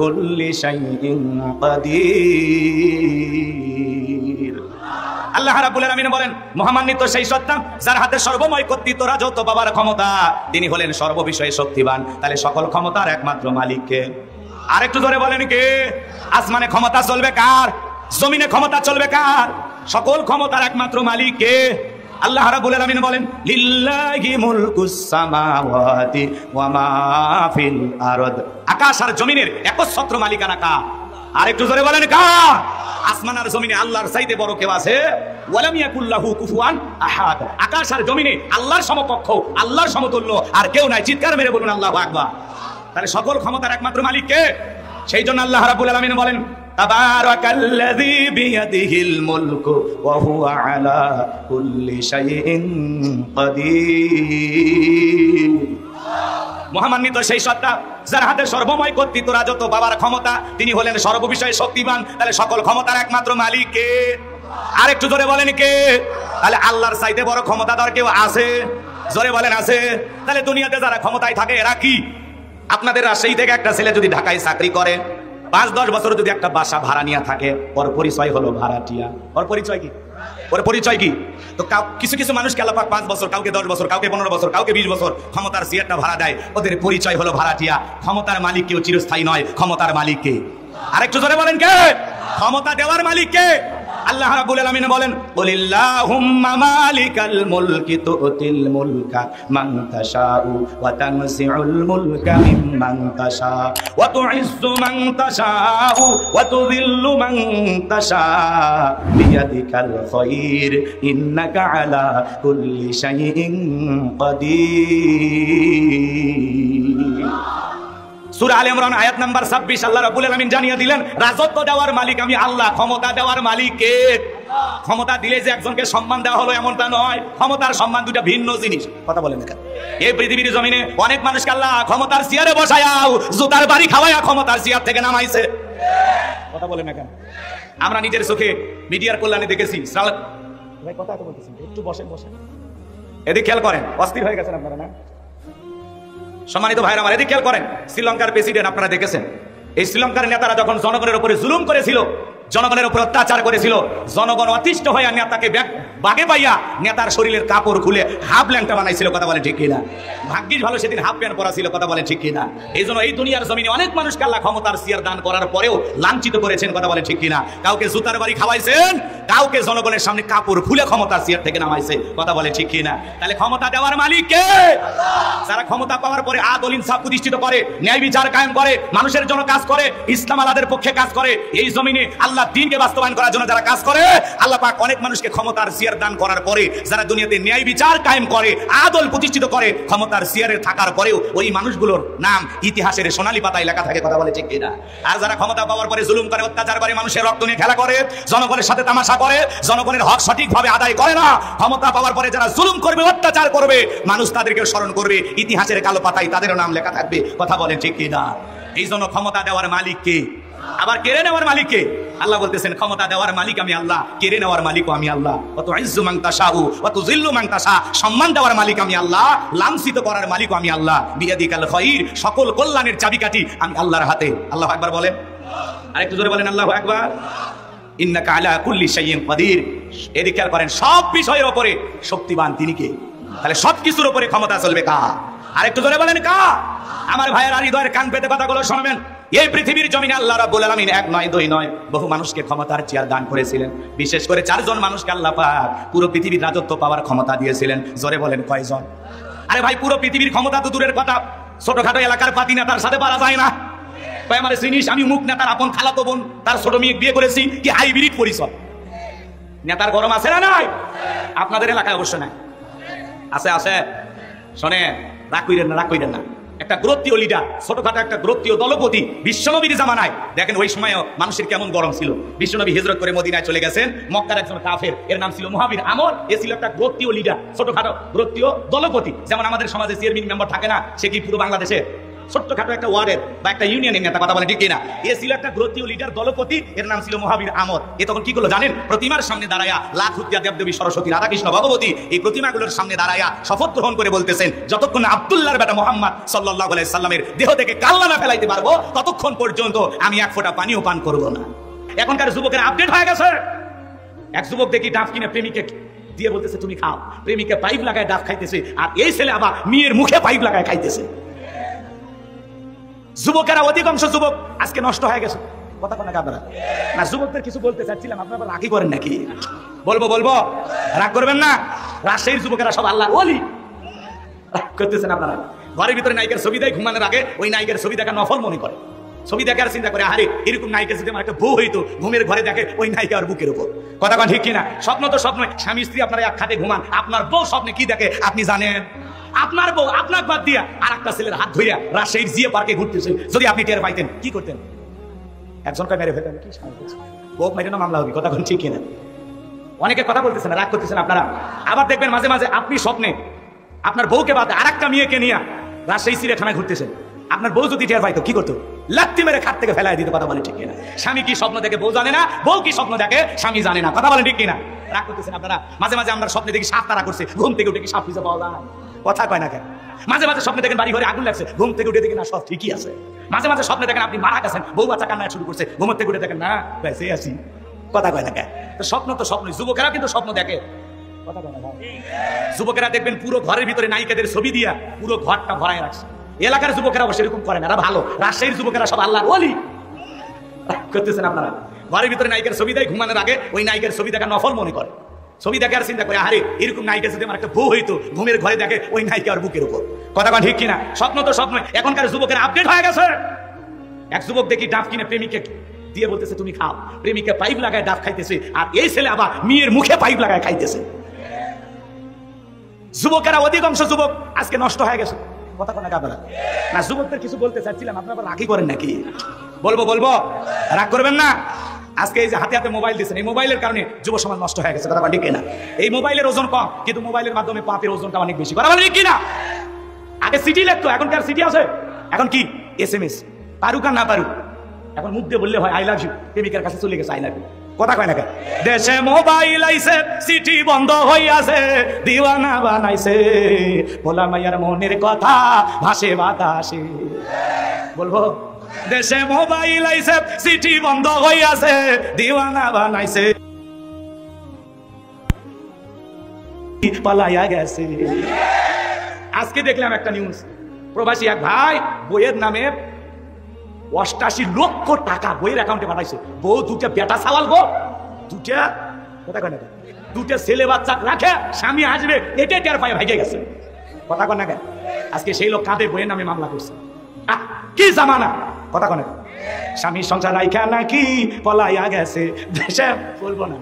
কুল্লি শাইইন কাদির। আল্লাহ রাব্বুল আলামিন বলেন, মহামান্বিত সেই সত্তা যার হাতে সর্বময় কর্তৃত্ব রাজত্ব পাওয়ার ক্ষমতা, তিনি হলেন সর্ববিষয়ে শক্তিবান। তাহলে সকল ক্ষমতার একমাত্র মালিক কে? আরেকটু ধরে বলেন কে? আসমানে ক্ষমতা চলবে কার? জমিনে ক্ষমতা চলবে কার? সকল ক্ষমতার একমাত্র মালিক কে? আল্লাহ রাব্বুল আলামিন বলেন, লিল্লাহি মুলকুস সামাওয়াতি ওয়া মা ফিল আরদ। আকাশ আর জমিনের একচ্ছত্র মালিকানা কার? আরেকটু জোরে বলেন কার? আসমান আর জমিনে আল্লাহর চাইতে বড় কেউ আছে? ওয়ালাম ইয়াকুল্লাহু কুফুয়ান আহাদ। আকাশ আর জমিনে আল্লাহর সমকক্ষ, আল্লাহর সমতুল্য আর কেউ নাই। চিৎকার মেরে বলুন আল্লাহু আকবার। তাহলে সকল ক্ষমতার একমাত্র মালিক কে? সেই জন্য আল্লাহ রাব্বুল আলামিন বলেন, তাবারাকাল্লাযী বিয়াদিহিল মুলকু ওয়া হুয়া আলা কুল্লি শাইইন কাদির। মহামান্বিত সেই সত্তা যার হাতে সর্বময় কর্তৃত্ব রাজত্ব পাওয়ার ক্ষমতা, তিনি হলেন সর্ববিষয়ে শক্তিবান। তাহলে সকল ক্ষমতার একমাত্র মালিক কে? আরেকটু জোরে বলেন কে? তাহলে আল্লাহর চাইতে বড় ক্ষমতাধর কেউ আছে? জোরে বলেন আছে? তাহলে দুনিয়াতে যারা ক্ষমতায় থাকে এরা কি? আপনাদের রাজশাহী থেকে একটা ছেলে যদি ঢাকায় চাকরি করে, 5-10 বছর যদি একটা বাসা ভাড়া নিয়ে থাকে, ওর পরিচয় হলো ভাড়াটিয়া। ওর পরিচয় কি? ওর পরিচয় কি? তো কিছু কিছু মানুষকে আল্লাহ পাক 5 বছর, কাউকে 10 বছর, কাউকে 15 বছর, কাউকে 20 বছর ক্ষমতার চেয়ারটা ভাড়া দেয়, ওদের পরিচয় হলো ভাড়াটিয়া। ক্ষমতার মালিক কেউ চিরস্থায়ী নয়। ক্ষমতার মালিক কে? আরেকটু জোরে বলেন কে? ক্ষমতা দেওয়ার মালিক কে? আল্লাহ রাব্বুল আলামিন বলেন, কুলিল্লাহুম্মা মালিকাল মুলকি তুতিল মুলকা মান তাশাউ ওয়া তানজিউল মুলকা মিম্মান তাশা ওয়া তুইজ্জু মান তাশাউ ওয়া তুযিল্লু মান তাশা বিয়াদিকাল খায়র ইন্নাকা আলা কুল্লি শাইইন কাদির। সূরা আলে ইমরান আয়াত নাম্বার 26 আল্লাহ রাব্বুল আলামিন জানিয়ে দিলেন, রাজত্ব দেওয়ার মালিক আমি আল্লাহ। ক্ষমতা দেওয়ার মালিক কে? ক্ষমতা দিলে যে একজনকে সম্মান দেওয়া হলো এমনটা নয়। ক্ষমতার সম্মান দুটো ভিন্ন জিনিস। কথা বলেন না? এই পৃথিবীর জমিনে অনেক মানুষকে আল্লাহ ক্ষমতার চেয়ারে বসায়াও জুতার বাড়ি খাওয়ায়া ক্ষমতার চেয়ার থেকে নামাইছে। কথা বলেন না কেন? আমরা নিজের চোখে মিডিয়ার কল্যাণে দেখেছি। ভাই কথা তো বলতেছেন, একটু বসেন বসেন, এদিকে খেয়াল করেন। অস্থির হয়ে গেছেন আপনারা না? সম্মানিত ভাইরা আমার, এদিকে খেয়াল করেন। শ্রীলঙ্কার প্রেসিডেন্ট আপনারা দেখেছেন, এই শ্রীলঙ্কার নেতারা যখন জনগণের উপরে জুলুম করেছিল, জনগণের উপর অত্যাচার করেছিল, জনগণ অতিষ্ঠ হয়ে নেতাকে বাগে পাইয়া নেতার শরীরের কাপড় খুলে হাফ ল্যাংটা বানাইছিল। কথা বলে ঠিক কিনা? ভাগ্যিস ভালো সেদিন হাফ প্যান্ট পরা ছিল। কথা বলে ঠিক কিনা? এই জন্য এই দুনিয়ার জমিনে অনেক মানুষকে আল্লাহ ক্ষমতার চেয়ার দান করার পরেও লাঞ্ছিত করেছেন। কথা বলে ঠিক কিনা? কাউকে জুতার বাড়ি খাওয়াইছেন, কাউকে জনগণের সামনে কাপড় খুলে ক্ষমতার চেয়ার থেকে নামাইছে। কথা বলে ঠিক কিনা? তাহলে ক্ষমতা দেওয়ার মালিক কে? যারা ক্ষমতা পাওয়ার পরে আদল ইনসাফ প্রতিষ্ঠিত করে, ন্যায় বিচার কায়েম করে, মানুষের জন্য কাজ করে, ইসলাম আলাদের পক্ষে কাজ করে, এই জমিনে আল্লাহ দ্বীনকে বাস্তবায়ন করার জন্য যারা কাজ করে, আল্লাহ পাক অনেক মানুষকে ক্ষমতার চেয়ার দান করার পরে যারা দুনিয়াতে ন্যায় বিচার কায়েম করে, আদল প্রতিষ্ঠিত করে, ক্ষমতার চেয়ারে থাকার পরেও ওই মানুষগুলোর নাম ইতিহাসের সোনালী পাতায় লেখা থাকে। কথা বলে ঠিক কিনা? আর যারা ক্ষমতা পাওয়ার পরে জুলুম করে, অত্যাচার করে, মানুষের রক্ত নিয়ে খেলা করে, জনগণের সাথে তামাশা করে, জনগণের হক সঠিকভাবে আদায় করে না, ক্ষমতা পাওয়ার পরে যারা জুলুম করবে, অত্যাচার করবে, মানুষ তাদেরকে স্মরণ করবে, ইতিহাসের কালো পাতায় তাদেরও নাম লেখা থাকবে। কথা বলে ঠিক কিনা? এই জন্য ক্ষমতা দেওয়ার মালিক কে? আবার কেড়ে নেওয়ার মালিক কে? আল্লাহ বলতেছেন, ক্ষমতা দেওয়ার মালিক আমি আল্লাহ, কেড়ে নেওয়ার মালিকও আমি আল্লাহ। ওয়া তুইজ্জু মান তাশাউ ওয়া তুযিল্লু মান তাশা, সম্মান দেওয়ার মালিক আমি আল্লাহ, লাঞ্ছিত করার মালিকও আমি আল্লাহ। বিয়াদিকাল খায়র, সকল কল্যাণের চাবিকাঠি আমি আল্লাহর হাতে। আল্লাহু আকবার বলেন। আরেকটু জোরে বলেন আল্লাহু আকবার। ইন্নাকা আলা কুল্লি শাইইন কাদির। এদিকে খেয়াল করেন, সব বিষয়ের উপরে শক্তিবান তিনি কে? তাহলে সবকিছুর উপরে ক্ষমতা চলবে কার? আরেকটু জোরে বলেন কার? আমার ভাইয়েরা হৃদয়ের কান পেতে কথাগুলো শুনবেন। এই পৃথিবীর জমিনে আল্লাহ রাব্বুল আলামিন এক নয় দুই নয় বহু মানুষকে ক্ষমতার চেয়ার দান করেছিলেন। বিশেষ করে 4 জন মানুষকে আল্লাহ পাক পুরো পৃথিবীর রাজত্ব পাওয়ার ক্ষমতা দিয়েছিলেন। জোরে বলেন কয়জন? আরে ভাই, পুরো পৃথিবীর ক্ষমতা তো দূরের কথা, ছোটখাটো এলাকার পাতি নেতার সাথে পারা যায় না। ভাই আমার জিনিস, আমি মুখ নেতার আপন খালাতো বোন, তার ছোট মেয়ে বিয়ে করেছি, কি হাইব্রিড পরিচয়। নেতার গরম আছে না নাই? আপনাদের এলাকায় অবশ্য নাই। আছে আছে। শোনেন, রাগ কইরেন না। একটা গোত্রীয় লিডার, ছোটখাটো একটা গোত্রীয় দলপতি, বিশ্বনবীর জামানায় দেখেন ওই সময় মানুষের কেমন গরম ছিল। বিশ্বনবী হিজরত করে মদিনায় চলে গেছেন, মক্কার একজন কাফের, এর নাম ছিল মুহাবির আমর। এ ছিল একটা গোত্রীয় লিডার, ছোটখাটো গোত্রীয় দলপতি। যেমন আমাদের সমাজে চেয়ারম্যান মেম্বার থাকে না, সে কি পুরো বাংলাদেশে ছোট্টখাটো একটা ওয়ার্ডের বা একটা ইউনিয়নের নেতা। কথা বলে ঠিক কিনা? এ ছিল একটা গোত্রীয় লিডার, দলপতি, এর নাম ছিল মুহাবির আমর। এ তখন কি করলো জানেন? প্রতিমার সামনে দাঁড়ায়া, লাখ রূপিয়া দেবদেবী সরস্বতী, রাধাকৃষ্ণ, ভগবতী, এই প্রতিমাগুলোর সামনে দাঁড়ায়া শপথ গ্রহণ করে বলতেছেন, যতক্ষণ আব্দুল্লাহর বেটা মুহাম্মদ সাল্লাল্লাহু আলাইহি সাল্লামের দেহ থেকে কাল্লা না ফেলাইতে পারবো, ততক্ষণ পর্যন্ত আমি এক ফোঁটা পানিও পান করব না। এখনকার যুবকেরা আপডেট হয়ে গেছে। এক যুবক দেখি ডাব কিনে প্রেমিকে দিয়ে বলতেছে তুমি খাও, প্রেমিকে পাইপ লাগায় ডাব খাইতেছে, আর এই ছেলে আবার মেয়ের মুখে পাইপ লাগায় খাইতেছে। যুবকেরা অধিকাংশ যুবক আজকে নষ্ট হয়ে গেছে। কথা কোন আপনারা না, যুবকদের কিছু বলতে চাচ্ছিলাম, আপনারা রাগই করেন নাকি? বলবো রাগ করবেন না। রাজশাহীর যুবকেরা সব আল্লাহর ওলি, রাগ করতেছেন আপনারা। ঘরের ভিতরে নায়িকার ছবি দেয়, ঘুমানোর আগে ওই নায়িকার ছবি দেখা নফল মনে করে, ছবি দেখে আর চিন্তা করে আরে এরকম নায়িকা যদি আমার একটা বউ হইতো, ঘুমের ঘরে দেখে ওই নায়িকা আর বুকের উপর। কথা কন ঠিক কিনা? স্বপ্ন তো স্বপ্ন, স্বামী স্ত্রী আপনারা এক খাটে ঘুমান, আপনার বউ স্বপ্নে কি দেখে আপনি জানেন? আপনার বউ আপনার বাদ দিয়া আর একটা ছেলের হাত ধইয়া রাজশাহীর জিয়া পার্কে ঘুরতেছে, যদি আপনি টের পাইতেন কি করতেন? একজনকে মেরে ফেলতেন। কি বউ মেরে না মামলা হবে। কথা কোন ঠিক কিনা? অনেকে কথা বলতেছেন, রাগ করতেছেন আপনারা। আবার দেখবেন মাঝে মাঝে আপনি স্বপ্নে আপনার বউকে বাদ আর একটা মেয়েকে নিয়ে রাজশাহী চিড়িয়াখানায় ঘুরতেছেন। আপনার বউ যদি টের পাইতো কি করতো? লাত্তি মেরে খাট থেকে ফেলাই দিতে। কথা বলে ঠিক কিনা? স্বামী কি স্বপ্ন দেখে বউ জানে না, বউ কি স্বপ্ন দেখে স্বামী জানে না। কথা বলে ঠিক কিনা? রাগ করতেছেন আপনারা। মাঝে মাঝে আমরা স্বপ্নে দেখি সাপ তারা করছে, ঘুম থেকে উঠে কি সাপ খুঁজে পাওয়া যায়? কথা কয় না কেন? মাঝে মাঝে স্বপ্নে দেখেন বাড়ি ঘরে আগুন লাগছে, ঘুম থেকে উঠে দেখেন না সব ঠিকই আছে। মাঝে মাঝে স্বপ্নে দেখেন আপনি মারা গেছেন, বউ বাচ্চা কান্না শুরু করছে, ঘুম থেকে উঠে দেখেন না বেঁচে আছি। কথা কয় না কেন? স্বপ্ন তো স্বপ্ন, যুবকেরা কিন্তু স্বপ্ন দেখে। কথা কয় না? যুবকেরা দেখবেন পুরো ঘরের ভিতরে নায়িকাদের ছবি দিয়া পুরো ঘরটা ভরায় রাখছে। এলাকার যুবকেরা সেরকম করে না, এরা ভালো। রাজশাহীর যুবকেরা সব আল্লাহর ওলি, করতেছেন আপনারা। ঘরের ভিতরে নায়িকার ছবি দেয়, ঘুমানোর আগে ওই নায়িকার ছবি দেখা নফল মনে করে, ছবি দেখে আর চিন্তা করে আরে এরকম নায়িকা যদি আমার একটা বউ হইতো, ঘুমের ঘরে দেখে ওই নায়িকা আর বুকের উপর। কথা কন ঠিক কিনা? স্বপ্ন তো স্বপ্ন। এখনকার যুবকেরা আপডেট হয়ে গেছে। এক যুবক দেখি ডাব কিনে প্রেমিকে দিয়ে বলতেছে তুমি খাও, প্রেমিকে পাইপ লাগায় ডাব খাইতেছে, আর এই ছেলে আবার মেয়ের মুখে পাইপ লাগায় খাইতেছে। যুবকেরা অধিকাংশ যুবক আজকে নষ্ট হয়ে গেছে। কথা কোন আপনারা না, যুবকদের কিছু বলতে চাচ্ছিলাম, আপনারা রাগই করেন নাকি? বলবো রাগ করবেন না। আজকে এই যে হাতে হাতে মোবাইল দিচ্ছেন, এই মোবাইলের কারণে যুব সমাজ নষ্ট হয়ে গেছে। কথা ঠিক কিনা? এই মোবাইলের ওজন কম, কিন্তু মোবাইলের মাধ্যমে পাপের ওজনটা অনেক বেশি। কথা ঠিক কিনা? আগে সিটি লিখতো, এখন কি আর সিটি আছে? এখন কি SMS। পারুক আর না পারুক, এখন মুখ দিয়ে বললে হয় আই লাভ ইউ, প্রেমিকার কাছে চলে গেছে আই লাভ ইউ। কথা কয় না কেন? দেশে মোবাইল আইছে, সিটি বন্ধ হইয়াছে, দিওয়ানা বানাইছে, ভোলা মাইয়ার মনের কথা ভাসে বাতাসে। বলবো দেশে মোবাইল আইছে, সিটি বন্ধ হইয়াছে, দিওয়ানা বানাইছে, পালাইয়া গেছে। আজকে দেখলাম একটা নিউজ, প্রবাসী এক ভাই বইয়ের নামে 88 লক্ষ টাকা বইয়ের অ্যাকাউন্টে পাঠাইছে। বউ দুটা বেটা সাওয়াল গো, দুটা ছেলে বাচ্চা রাখে, স্বামী আসবে এটাই টের পায়ে ভাইগে গেছে। কথা কন না কেন? আজকে সেই লোক কাঁদে বইয়ের নামে মামলা করছে। কি জামানা! কথা কন, স্বামীর সংসার রাইখা নাকি পলাইয়া গেছে দেশে। বলবো না,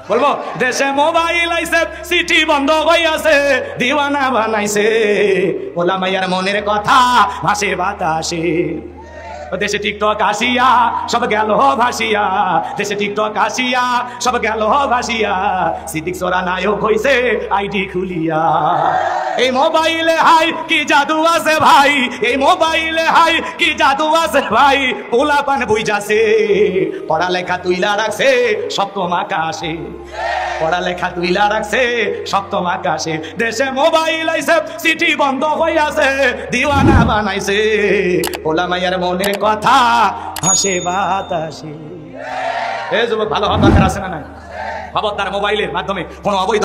বলবো দেশে মোবাইল আইছে, সিটি বন্ধ হইয়াছে, দিওয়ানা বানাইছে, ভোলা মাইয়ার মনের কথা ভাসে বাতাসে। দেশে টিকটক আসিয়া সব গেল ভাসিয়া, দেশে টিকটক আসিয়া সব গেল ভাসিয়া, সিদ্দিক সোরা নায়ক হইছে আইডি খুলিয়া। এই মোবাইলে হাই কি জাদু আছে ভাই, এই মোবাইলে হাই কি জাদু আছে ভাই, পোলা পান বুঝাছে, পড়ালেখা তুইলা রাখছে সপ্তম আকাশে, পড়ালেখা তুইলা রাখছে সপ্তম আকাশে। দেশে মোবাইল আইছে, সিটি বন্ধ হইয়াছে, দিওয়ানা বানাইছে, পোলা মাইয়ার মনের কথা হাসে বাতাসে। এই যুবক ভালো হওয়ার দরকার আছে না নাই? খবরদার মোবাইলের মাধ্যমে কোনো অবৈধ